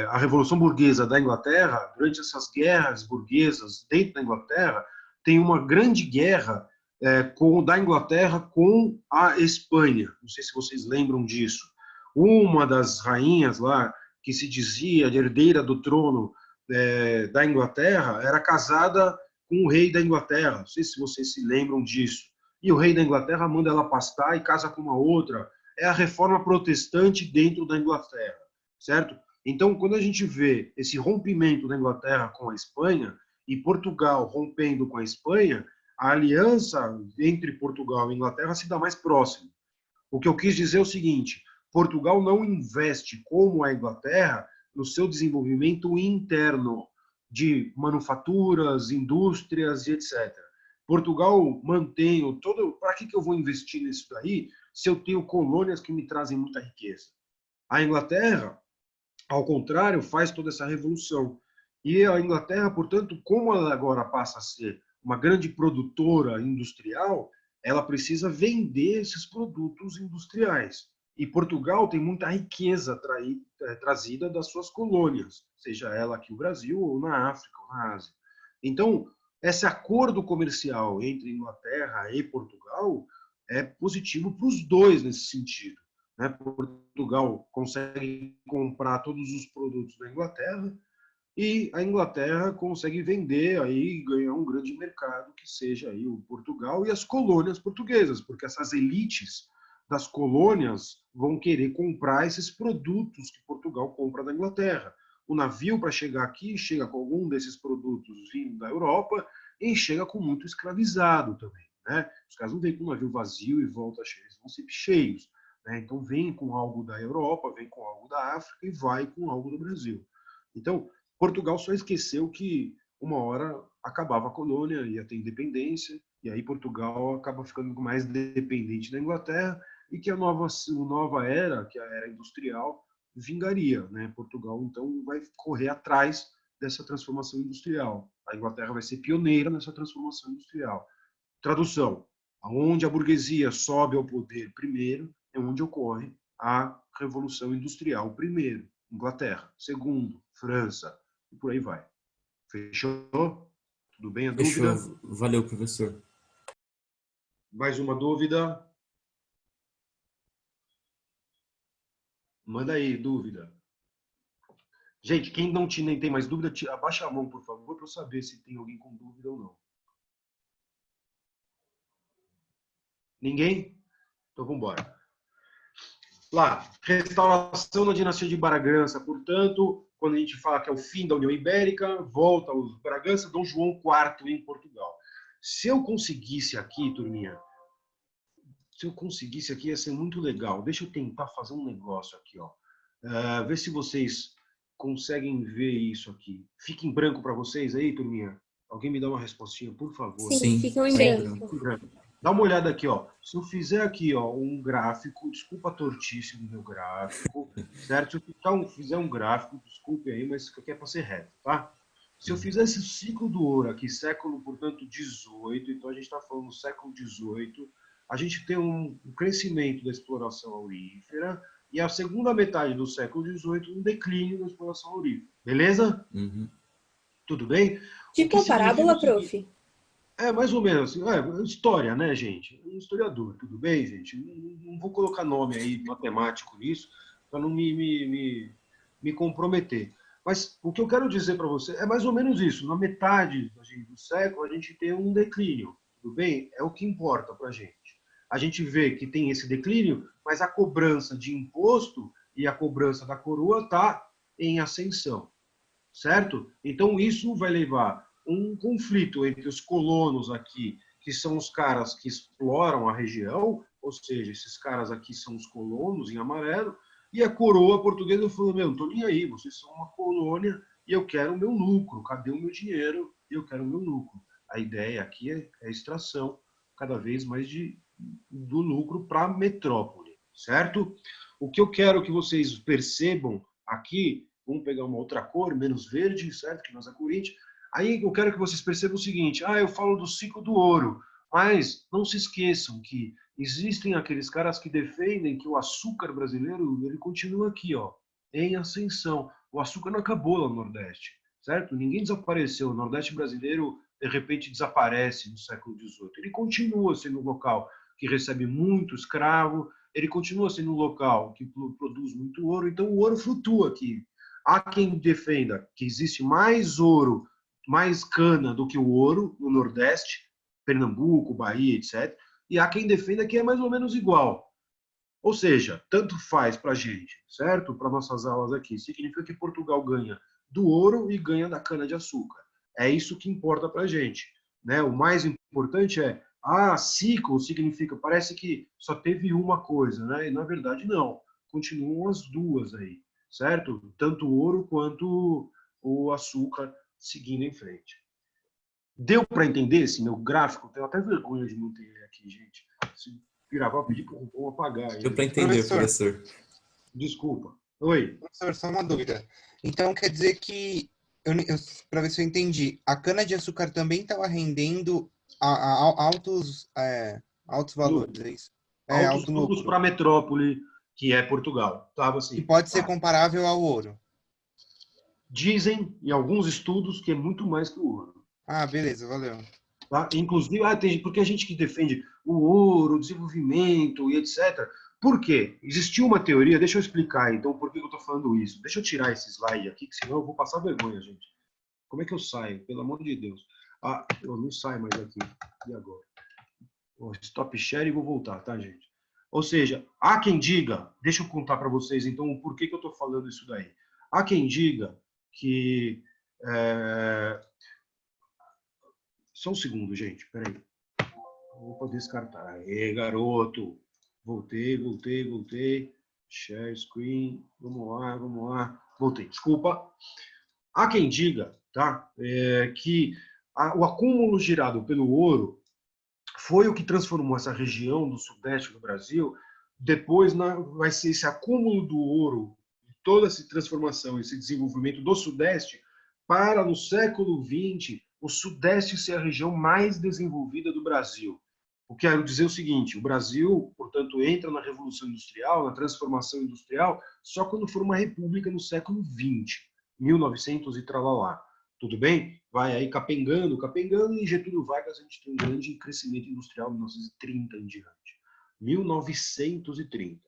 a Revolução Burguesa da Inglaterra, durante essas guerras burguesas dentro da Inglaterra, tem uma grande guerra da Inglaterra com a Espanha. Não sei se vocês lembram disso. Uma das rainhas lá, que se dizia de herdeira do trono da Inglaterra, era casada com o rei da Inglaterra. Não sei se vocês se lembram disso. E o rei da Inglaterra manda ela pastar e casa com uma outra. É a reforma protestante dentro da Inglaterra, certo? Então, quando a gente vê esse rompimento da Inglaterra com a Espanha e Portugal rompendo com a Espanha, a aliança entre Portugal e Inglaterra se dá mais próxima. O que eu quis dizer é o seguinte: Portugal não investe como a Inglaterra no seu desenvolvimento interno de manufaturas, indústrias e etc. Portugal mantém todo. Para que eu vou investir nisso daí se eu tenho colônias que me trazem muita riqueza? A Inglaterra, ao contrário, faz toda essa revolução. E a Inglaterra, portanto, como ela agora passa a ser uma grande produtora industrial, ela precisa vender esses produtos industriais. E Portugal tem muita riqueza trazida das suas colônias, seja ela aqui no Brasil, ou na África, ou na Ásia. Então, esse acordo comercial entre Inglaterra e Portugal é positivo para os dois nesse sentido. Portugal consegue comprar todos os produtos da Inglaterra e a Inglaterra consegue vender aí, ganhar um grande mercado que seja aí o Portugal e as colônias portuguesas, porque essas elites das colônias vão querer comprar esses produtos que Portugal compra da Inglaterra. O navio, para chegar aqui, chega com algum desses produtos vindo da Europa e chega com muito escravizado também. Né? Os caras não vêm com um navio vazio e volta cheio, eles vão sempre cheios. Então, vem com algo da Europa, vem com algo da África e vai com algo do Brasil. Então, Portugal só esqueceu que uma hora acabava a colônia, ia ter independência, E aí Portugal acaba ficando mais dependente da Inglaterra e que a nova era, que é a era industrial, vingaria, né? Portugal, então, vai correr atrás dessa transformação industrial. A Inglaterra vai ser pioneira nessa transformação industrial. Tradução: aonde a burguesia sobe ao poder primeiro, é onde ocorre a Revolução Industrial primeiro. Inglaterra. Segundo, França. E por aí vai. Fechou? Tudo bem a Fechou. dúvida? Valeu, professor. Mais uma dúvida? Manda aí, dúvida. Gente, quem não nem tem mais dúvida, abaixa a mão, por favor, para eu saber se tem alguém com dúvida ou não. Ninguém? Então vamos embora. Lá, restauração da dinastia de Bragança. Portanto, quando a gente fala que é o fim da União Ibérica, volta os Bragança, Dom João IV em Portugal. Se eu conseguisse aqui, turminha, se eu conseguisse aqui, ia ser muito legal. Deixa eu tentar fazer um negócio aqui, ó. Ver se vocês conseguem ver isso aqui. Fica em branco para vocês aí, turminha? Alguém me dá uma respostinha, por favor. Sim, ficam em branco. Dá uma olhada aqui, ó. Se eu fizer aqui, ó, um gráfico, desculpa a tortice do meu gráfico, certo? Se eu fizer um gráfico, desculpe aí, mas isso aqui é para ser reto, tá? Se eu fizer esse ciclo do ouro aqui, século, portanto, 18, então a gente está falando do século 18, a gente tem um crescimento da exploração aurífera e a segunda metade do século 18, um declínio da exploração aurífera. Beleza? Uhum. Tudo bem? Tipo a parábola, prof. Mais ou menos. História, né, gente? Um historiador, tudo bem, gente? Não vou colocar nome aí matemático nisso, para não me comprometer. Mas o que eu quero dizer para você é mais ou menos isso. Na metade do século, a gente tem um declínio, tudo bem? É o que importa para a gente. A gente vê que tem esse declínio, mas a cobrança de imposto e a cobrança da coroa está em ascensão, certo? Então, isso vai levar um conflito entre os colonos aqui, que são os caras que exploram a região, ou seja, esses caras aqui são os colonos em amarelo, e a coroa portuguesa falou, não estou nem aí, vocês são uma colônia e eu quero o meu lucro, cadê o meu dinheiro? Eu quero o meu lucro. A ideia aqui é a extração cada vez mais do lucro para a metrópole, certo? O que eu quero que vocês percebam aqui, vamos pegar uma outra cor, menos verde, certo? Que nós é Corinthians. Aí eu quero que vocês percebam o seguinte, eu falo do ciclo do ouro, mas não se esqueçam que existem aqueles caras que defendem que o açúcar brasileiro, ele continua aqui, ó, em ascensão. O açúcar não acabou lá no Nordeste, certo? Ninguém desapareceu. O Nordeste brasileiro, de repente, desaparece no século XVIII. Ele continua sendo um local que recebe muito escravo, ele continua sendo um local que produz muito ouro, então o ouro flutua aqui. Há quem defenda que existe mais ouro, mais cana do que o ouro no Nordeste, Pernambuco, Bahia, etc. E há quem defenda que é mais ou menos igual. Ou seja, tanto faz para a gente, certo? Para nossas aulas aqui. Significa que Portugal ganha do ouro e ganha da cana-de-açúcar. É isso que importa para a gente, né? O mais importante é, ciclo significa, parece que só teve uma coisa, né? E na verdade não. Continuam as duas aí, certo? Tanto o ouro quanto o açúcar seguindo em frente. Deu para entender esse meu gráfico? Tenho até vergonha de não ter ele aqui, gente. Se gravar, eu pedi para o apagar. Deu para entender, professor. Desculpa. Oi. Professor, só uma dúvida. Então, quer dizer que, para ver se eu entendi, a cana-de-açúcar também estava rendendo altos valores, é isso? Altos lucros para a metrópole, que é Portugal. Tava assim, e pode ser comparável ao ouro. Dizem, em alguns estudos, que é muito mais que o ouro. Beleza, valeu. Tá? Inclusive, porque a gente que defende o ouro, o desenvolvimento e etc. Por quê? Existiu uma teoria, deixa eu explicar então por que eu estou falando isso. Deixa eu tirar esse slide aqui, que senão eu vou passar vergonha, gente. Como é que eu saio? Pelo amor de Deus. Eu não saio mais aqui. E agora? Stop share e vou voltar, tá, gente? Ou seja, há quem diga, deixa eu contar para vocês então o porquê que eu estou falando isso daí. Há quem diga que... Só um segundo, gente, peraí. Vou poder descartar. Aê, garoto! Voltei. Share screen. Vamos lá. Voltei, desculpa. Há quem diga, tá, que o acúmulo gerado pelo ouro foi o que transformou essa região do sudeste do Brasil. Depois vai ser esse acúmulo do ouro, toda essa transformação, esse desenvolvimento do sudeste, para no século XX o sudeste ser a região mais desenvolvida do Brasil. O que quero dizer é o seguinte: o Brasil, portanto, entra na Revolução Industrial, na transformação industrial, só quando for uma república no século XX, 1900 e tralalá. Tudo bem? Vai aí capengando, e Getúlio Vargas a gente tem um grande crescimento industrial em 1930 em diante. 1930.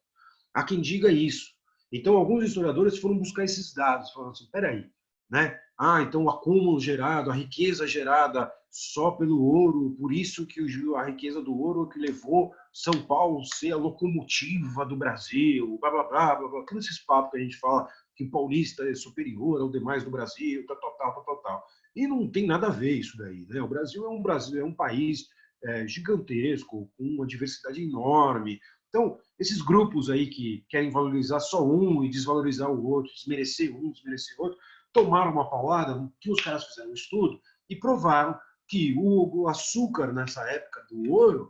Há quem diga isso. Então, alguns historiadores foram buscar esses dados, falando assim, peraí, né? Então o acúmulo gerado, a riqueza gerada só pelo ouro, por isso que a riqueza do ouro que levou São Paulo a ser a locomotiva do Brasil, blá, blá, blá, blá, blá, todos esses papos que a gente fala que o paulista é superior ao demais do Brasil, tal. E não tem nada a ver isso daí, né? O Brasil é um país gigantesco, com uma diversidade enorme. Então, esses grupos aí que querem valorizar só um e desvalorizar o outro, desmerecer um, desmerecer o outro, tomaram uma paulada, que os caras fizeram um estudo e provaram que o açúcar, nessa época do ouro,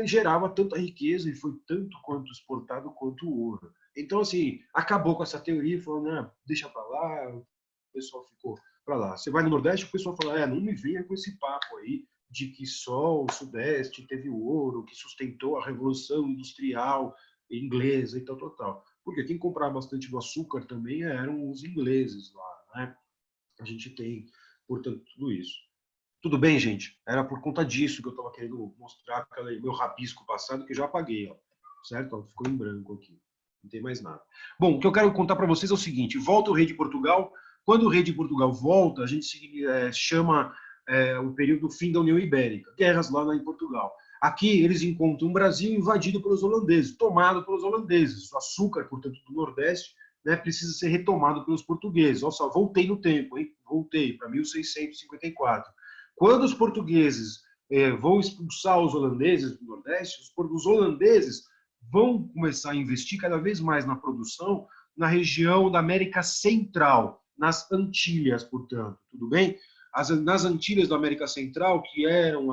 gerava tanta riqueza e foi tanto quanto exportado quanto o ouro. Então, assim, acabou com essa teoria e falou, não, deixa para lá, o pessoal ficou para lá. Você vai no Nordeste, o pessoal fala, não me venha com esse papo aí de que só o Sudeste teve o ouro, que sustentou a Revolução Industrial inglesa e tal. Porque quem comprava bastante do açúcar também eram os ingleses lá, né? A gente tem, portanto, tudo isso. Tudo bem, gente? Era por conta disso que eu estava querendo mostrar aquele meu rabisco passado, que eu já apaguei, ó, certo? Ó, ficou em branco aqui. Não tem mais nada. Bom, o que eu quero contar para vocês é o seguinte: volta o rei de Portugal. Quando o rei de Portugal volta, a gente chama o período do fim da União Ibérica, guerras lá em Portugal. Aqui eles encontram um Brasil invadido pelos holandeses, tomado pelos holandeses. O açúcar, portanto, do Nordeste, né, precisa ser retomado pelos portugueses. Olha só, voltei no tempo, hein? Voltei para 1654. Quando os portugueses vão expulsar os holandeses do Nordeste, os holandeses vão começar a investir cada vez mais na produção na região da América Central, nas Antilhas, portanto, tudo bem? Nas Antilhas da América Central, que eram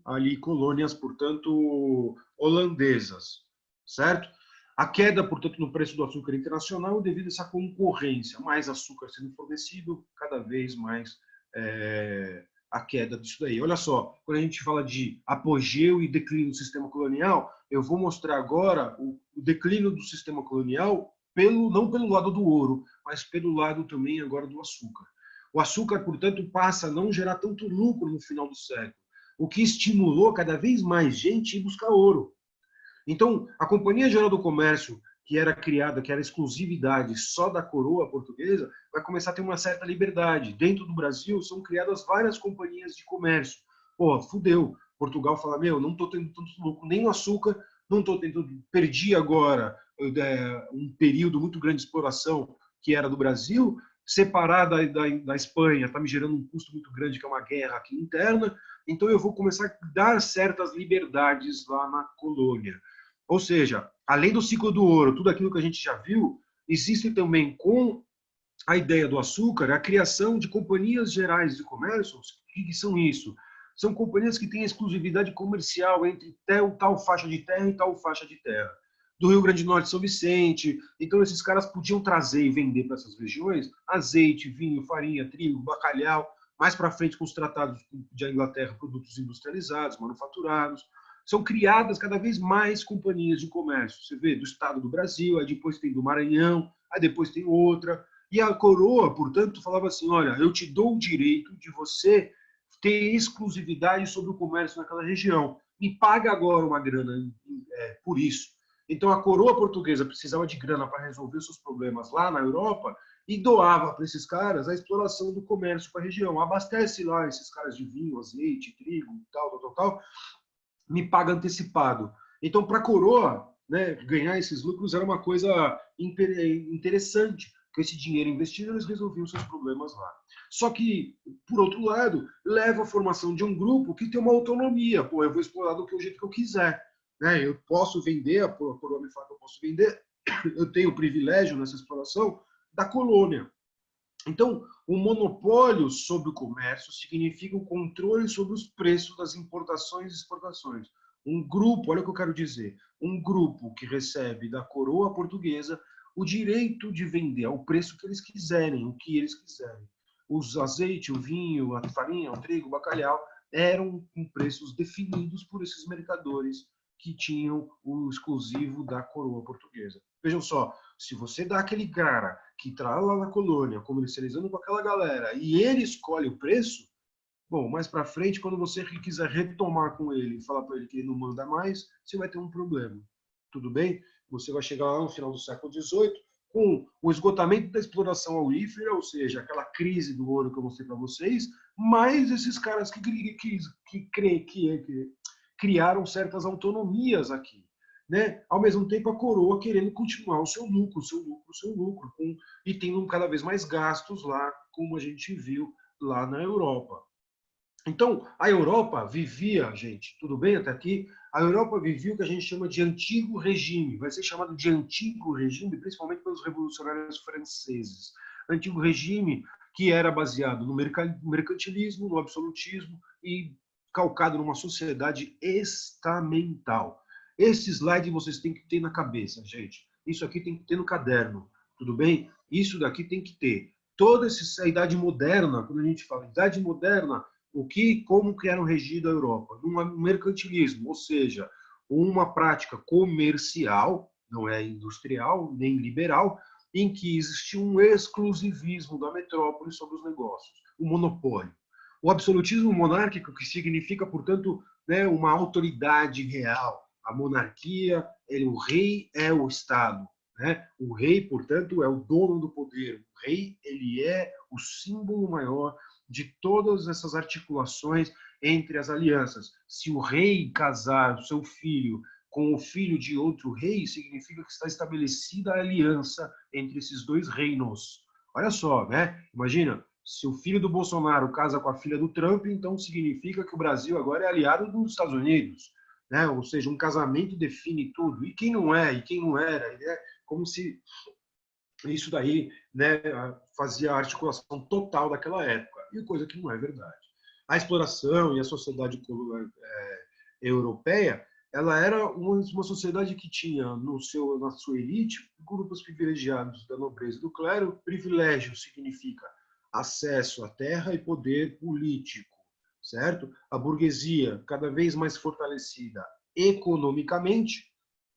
ali colônias, portanto, holandesas, certo? A queda, portanto, no preço do açúcar internacional devido a essa concorrência, mais açúcar sendo fornecido, cada vez mais a queda disso daí. Olha só, quando a gente fala de apogeu e declínio do sistema colonial, eu vou mostrar agora o declínio do sistema colonial não pelo lado do ouro, mas pelo lado também agora do açúcar. O açúcar, portanto, passa a não gerar tanto lucro no final do século, o que estimulou cada vez mais gente a ir buscar ouro. Então, a Companhia Geral do Comércio, que era criada, que era exclusividade só da coroa portuguesa, vai começar a ter uma certa liberdade. Dentro do Brasil, são criadas várias companhias de comércio. Pô, fudeu. Portugal fala, não estou tendo tanto lucro nem no açúcar, não estou tendo... Perdi agora um período muito grande de exploração que era do Brasil, separada da Espanha, está me gerando um custo muito grande, que é uma guerra aqui interna, então eu vou começar a dar certas liberdades lá na colônia. Ou seja, além do ciclo do ouro, tudo aquilo que a gente já viu, existe também, com a ideia do açúcar, a criação de companhias gerais de comércio. O que são isso? São companhias que têm exclusividade comercial entre tal faixa de terra e tal faixa de terra. Do Rio Grande do Norte, São Vicente. Então, esses caras podiam trazer e vender para essas regiões azeite, vinho, farinha, trigo, bacalhau. Mais para frente, com os tratados de Inglaterra, produtos industrializados, manufaturados. São criadas cada vez mais companhias de comércio. Você vê, do estado do Brasil, aí depois tem do Maranhão, aí depois tem outra. E a coroa, portanto, falava assim, olha, eu te dou o direito de você ter exclusividade sobre o comércio naquela região. Me paga agora uma grana por isso. Então, a coroa portuguesa precisava de grana para resolver seus problemas lá na Europa e doava para esses caras a exploração do comércio para a região. Abastece lá esses caras de vinho, azeite, trigo, tal. Me paga antecipado. Então, para a coroa, né, ganhar esses lucros era uma coisa interessante. Com esse dinheiro investido, eles resolviam seus problemas lá. Só que, por outro lado, leva à formação de um grupo que tem uma autonomia. Pô, eu vou explorar do jeito que eu quiser. Né? Eu posso vender, a coroa me fala que eu posso vender, eu tenho o privilégio nessa exploração da colônia. Então, o monopólio sobre o comércio significa o controle sobre os preços das importações e exportações. Um grupo, olha o que eu quero dizer, um grupo que recebe da coroa portuguesa o direito de vender ao preço que eles quiserem, o que eles quiserem. Os azeite, o vinho, a farinha, o trigo, o bacalhau eram com preços definidos por esses mercadores que tinham o exclusivo da coroa portuguesa. Vejam só, se você dá aquele cara que está lá na colônia, comercializando com aquela galera, e ele escolhe o preço, bom, mais para frente, quando você quiser retomar com ele e falar para ele que ele não manda mais, você vai ter um problema. Tudo bem? Você vai chegar lá no final do século XVIII com o esgotamento da exploração aurífera, ou seja, aquela crise do ouro que eu mostrei para vocês, mais esses caras que criaram certas autonomias aqui. Né? Ao mesmo tempo, a coroa querendo continuar o seu lucro, e tendo cada vez mais gastos lá, como a gente viu lá na Europa. Então, a Europa vivia, gente, tudo bem até aqui? A Europa vivia o que a gente chama de antigo regime, vai ser chamado de antigo regime, principalmente pelos revolucionários franceses. Antigo regime que era baseado no mercantilismo, no absolutismo e calcado numa sociedade estamental. Esse slide vocês têm que ter na cabeça, gente. Isso aqui tem que ter no caderno, tudo bem? Isso daqui tem que ter. Toda essa idade moderna, quando a gente fala idade moderna, como que era regido a Europa? Um mercantilismo, ou seja, uma prática comercial, não é industrial nem liberal, em que existia um exclusivismo da metrópole sobre os negócios, o monopólio. O absolutismo monárquico, que significa, portanto, né, uma autoridade real. A monarquia, o rei é o Estado. Né? O rei, portanto, é o dono do poder. O rei, ele é o símbolo maior de todas essas articulações entre as alianças. Se o rei casar o seu filho com o filho de outro rei, significa que está estabelecida a aliança entre esses dois reinos. Olha só, né? Imagina, se o filho do Bolsonaro casa com a filha do Trump, então significa que o Brasil agora é aliado dos Estados Unidos. Né? Ou seja, um casamento define tudo. E quem não é, e quem não era, é como se isso daí, né, fazia a articulação total daquela época, e coisa que não é verdade. A exploração e a sociedade europeia, ela era uma sociedade que tinha na sua elite grupos privilegiados da nobreza e do clero. Privilégio significa acesso à terra e poder político, certo? A burguesia cada vez mais fortalecida economicamente,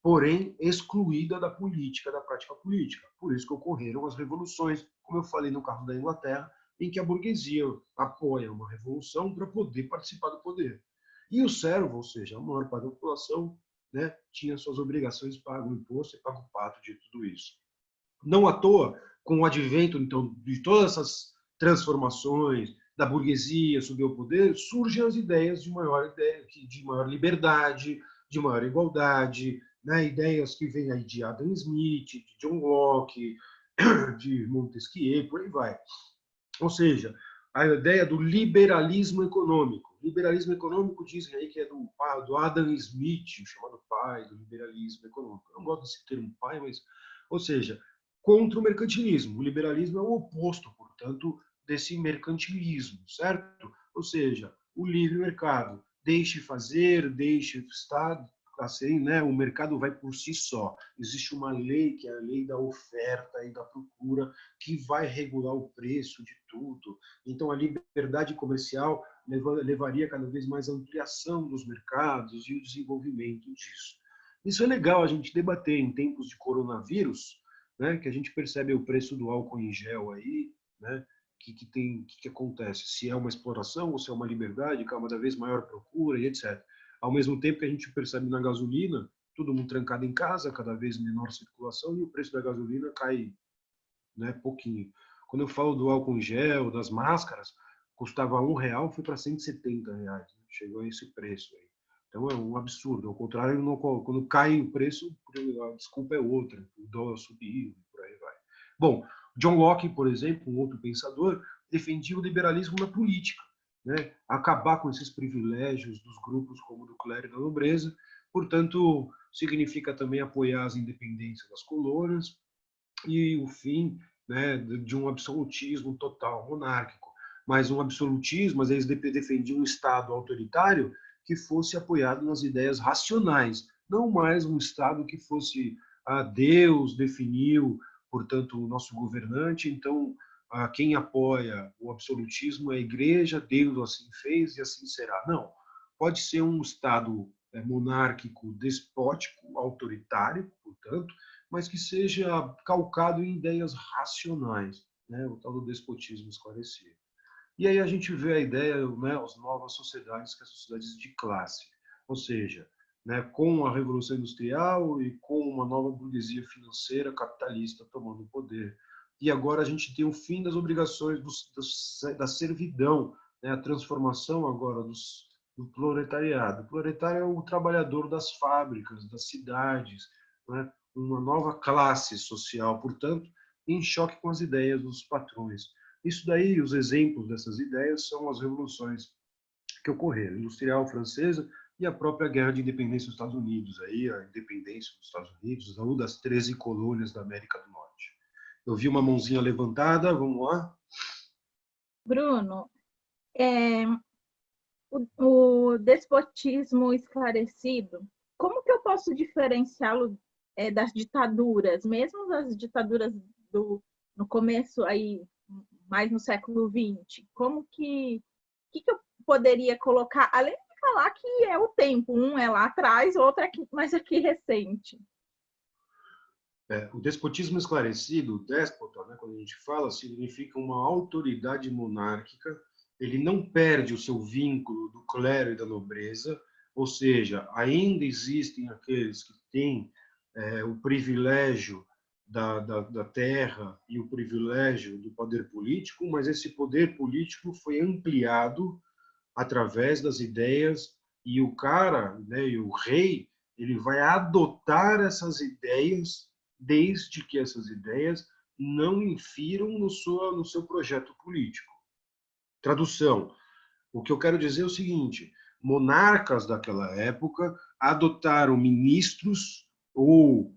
porém excluída da política, da prática política. Por isso que ocorreram as revoluções, como eu falei no caso da Inglaterra, em que a burguesia apoia uma revolução para poder participar do poder. E o servo, ou seja, a maior parte da população, né, tinha suas obrigações, paga o imposto e paga o pato de tudo isso. Não à toa, com o advento então de todas essas transformações da burguesia subir ao poder, surgem as ideias de maior liberdade, de maior igualdade, né? Ideias que vêm aí de Adam Smith, de John Locke, de Montesquieu, por aí vai. Ou seja, a ideia do liberalismo econômico. Liberalismo econômico dizem aí que é do Adam Smith, chamado pai do liberalismo econômico. Eu não gosto desse termo pai, mas, ou seja, contra o mercantilismo. O liberalismo é o oposto, portanto, desse mercantilismo, certo? Ou seja, o livre mercado. Deixe fazer, deixe estar, assim, né? O mercado vai por si só. Existe uma lei, que é a lei da oferta e da procura, que vai regular o preço de tudo. Então, a liberdade comercial levaria cada vez mais à ampliação dos mercados e o desenvolvimento disso. Isso é legal a gente debater em tempos de coronavírus, né, que a gente percebe o preço do álcool em gel aí, né, que acontece, se é uma exploração ou se é uma liberdade, cada vez maior procura e etc. Ao mesmo tempo que a gente percebe na gasolina, todo mundo trancado em casa, cada vez menor circulação, e o preço da gasolina cai, né, pouquinho. Quando eu falo do álcool em gel, das máscaras, custava R$1, foi para R$170, né? Chegou a esse preço aí. Então é um absurdo. Ao contrário, quando cai o preço, a desculpa é outra, o dólar subiu, por aí vai. Bom, John Locke, por exemplo, um outro pensador, defendia o liberalismo na política, né? Acabar com esses privilégios dos grupos como do clero e da nobreza. Portanto, significa também apoiar as independências das colônias e o fim, né, de um absolutismo total, monárquico, mas um absolutismo, mas eles defendiam um Estado autoritário que fosse apoiado nas ideias racionais, não mais um Estado que fosse Deus definiu, portanto, o nosso governante, então quem apoia o absolutismo é a igreja, Deus assim fez e assim será. Não, pode ser um Estado monárquico, despótico, autoritário, portanto, mas que seja calcado em ideias racionais, né? O tal do despotismo esclarecido. E aí a gente vê a ideia, né, as novas sociedades, que são sociedades de classe, ou seja, né, com a Revolução Industrial e com uma nova burguesia financeira capitalista tomando o poder. E agora a gente tem o fim das obrigações da servidão, né, a transformação agora do proletariado. O proletário é o trabalhador das fábricas, das cidades, né, uma nova classe social, portanto, em choque com as ideias dos patrões. Isso daí, os exemplos dessas ideias são as revoluções que ocorreram, a industrial francesa e a própria guerra de independência dos Estados Unidos, aí a independência dos Estados Unidos, uma das 13 colônias da América do Norte. Eu vi uma mãozinha levantada, vamos lá. Bruno, o despotismo esclarecido, como que eu posso diferenciá-lo das ditaduras, mesmo as ditaduras no começo aí, mais no século XX? Como que eu poderia colocar, além de falar que é o tempo, um é lá atrás, outro aqui, mas aqui recente? O despotismo esclarecido, o déspota, né, quando a gente fala, significa uma autoridade monárquica. Ele não perde o seu vínculo do clero e da nobreza, ou seja, ainda existem aqueles que têm o privilégio da terra e o privilégio do poder político, mas esse poder político foi ampliado através das ideias, e o cara, né, e o rei, ele vai adotar essas ideias desde que essas ideias não infiram no seu projeto político. Tradução. O que eu quero dizer é o seguinte: monarcas daquela época adotaram ministros ou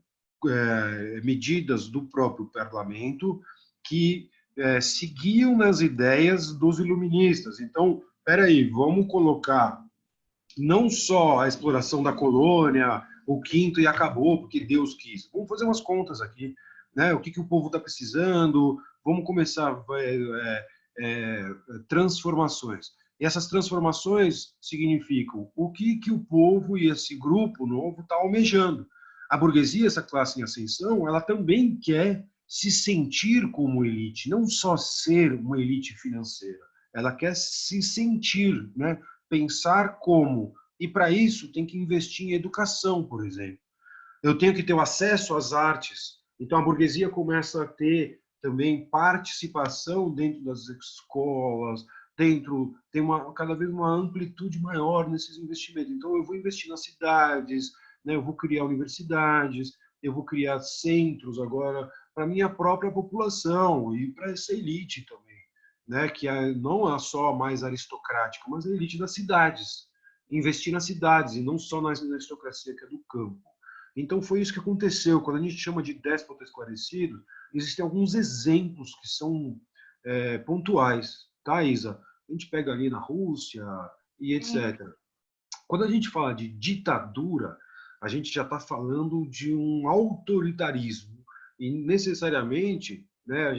medidas do próprio parlamento que seguiam nas ideias dos iluministas. Então, peraí, vamos colocar não só a exploração da colônia, o quinto e acabou, porque Deus quis. Vamos fazer umas contas aqui, né? O que o povo está precisando, vamos começar transformações. E essas transformações significam o que o povo e esse grupo novo está almejando. A burguesia, essa classe em ascensão, ela também quer se sentir como elite, não só ser uma elite financeira. Ela quer se sentir, né? Pensar como. E para isso tem que investir em educação, por exemplo. Eu tenho que ter o acesso às artes. Então a burguesia começa a ter também participação dentro das escolas, tem cada vez uma amplitude maior nesses investimentos. Então eu vou investir nas cidades, né? Eu vou criar universidades, eu vou criar centros agora para a minha própria população e para essa elite também, né? Que não é só mais aristocrática, mas a elite das cidades. Investir nas cidades e não só na aristocracia que é do campo. Então foi isso que aconteceu. Quando a gente chama de déspota esclarecido, existem alguns exemplos que são pontuais, tá, Isa? A gente pega ali na Rússia e etc. Quando a gente fala de ditadura, a gente já está falando de um autoritarismo. E necessariamente, né,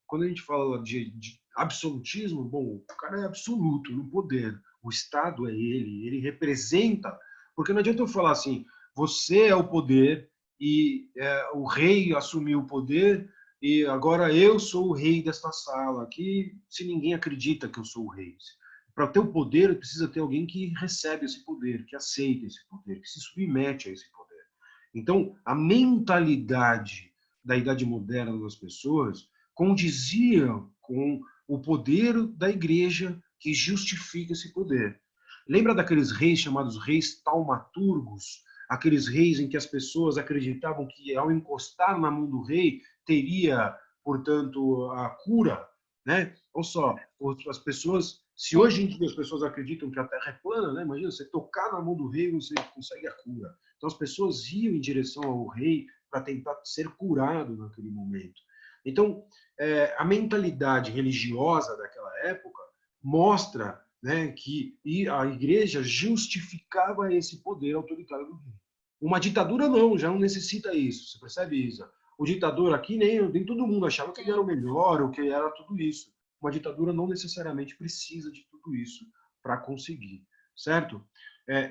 quando a gente fala de absolutismo, bom, o cara é absoluto no poder. O Estado é ele representa. Porque não adianta eu falar assim, você é o poder e o rei assumiu o poder e agora eu sou o rei desta sala aqui, se ninguém acredita que eu sou o rei. Para ter o poder, precisa ter alguém que recebe esse poder, que aceita esse poder, que se submete a esse poder. Então, a mentalidade da Idade Moderna das pessoas condizia com o poder da igreja que justifica esse poder. Lembra daqueles reis chamados reis taumaturgos? Aqueles reis em que as pessoas acreditavam que ao encostar na mão do rei teria, portanto, a cura, né? Olha só, as pessoas, se hoje em dia as pessoas acreditam que a Terra é plana, né? Imagina, você tocar na mão do rei, você consegue a cura. Então as pessoas iam em direção ao rei para tentar ser curado naquele momento. Então, a mentalidade religiosa daquela época mostra, né, que a igreja justificava esse poder autoritário do rei. Uma ditadura não, já não necessita isso. Você percebe, Isa? O ditador aqui, nem todo mundo achava que ele era o melhor, ou que ele era tudo isso. Uma ditadura não necessariamente precisa de tudo isso para conseguir, certo?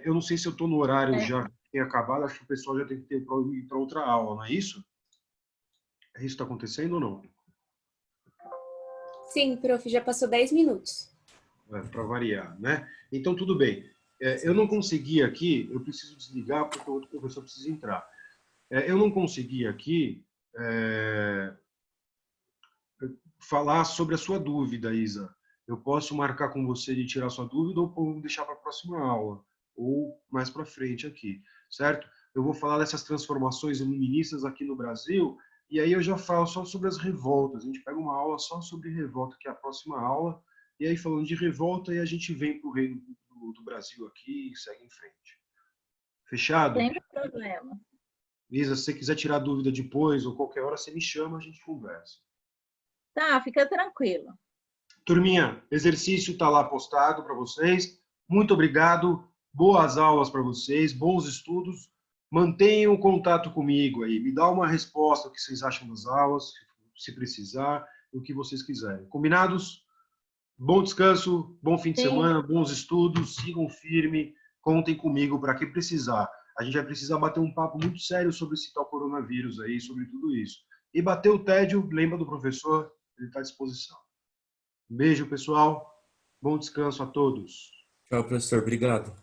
Eu não sei se eu estou no horário já que tem acabado, acho que o pessoal já tem que ter para ir para outra aula, não é isso? É isso que está acontecendo ou não? Sim, prof, já passou 10 minutos. Para variar, né? Então, tudo bem. Eu não consegui aqui, eu preciso desligar porque o outro professor precisa entrar. Eu não consegui aqui falar sobre a sua dúvida, Isa. Eu posso marcar com você de tirar sua dúvida ou deixar para a próxima aula, ou mais para frente aqui, certo? Eu vou falar dessas transformações iluministas aqui no Brasil, e aí eu já falo só sobre as revoltas. A gente pega uma aula só sobre revolta, que é a próxima aula, e aí falando de revolta, aí a gente vem para o reino do Brasil aqui e segue em frente. Fechado? Sem problema. Isa, se você quiser tirar dúvida depois ou qualquer hora, você me chama, a gente conversa. Tá, fica tranquilo. Turminha, exercício está lá postado para vocês. Muito obrigado. Boas aulas para vocês, bons estudos. Mantenham contato comigo aí. Me dá uma resposta, o que vocês acham das aulas, se precisar, o que vocês quiserem. Combinados? Bom descanso, bom fim de semana, bons estudos, sigam firme, contem comigo para que precisar. A gente vai precisar bater um papo muito sério sobre esse tal coronavírus aí, sobre tudo isso. E bater o tédio, lembra do professor, ele está à disposição. Um beijo, pessoal. Bom descanso a todos. Tchau, professor. Obrigado.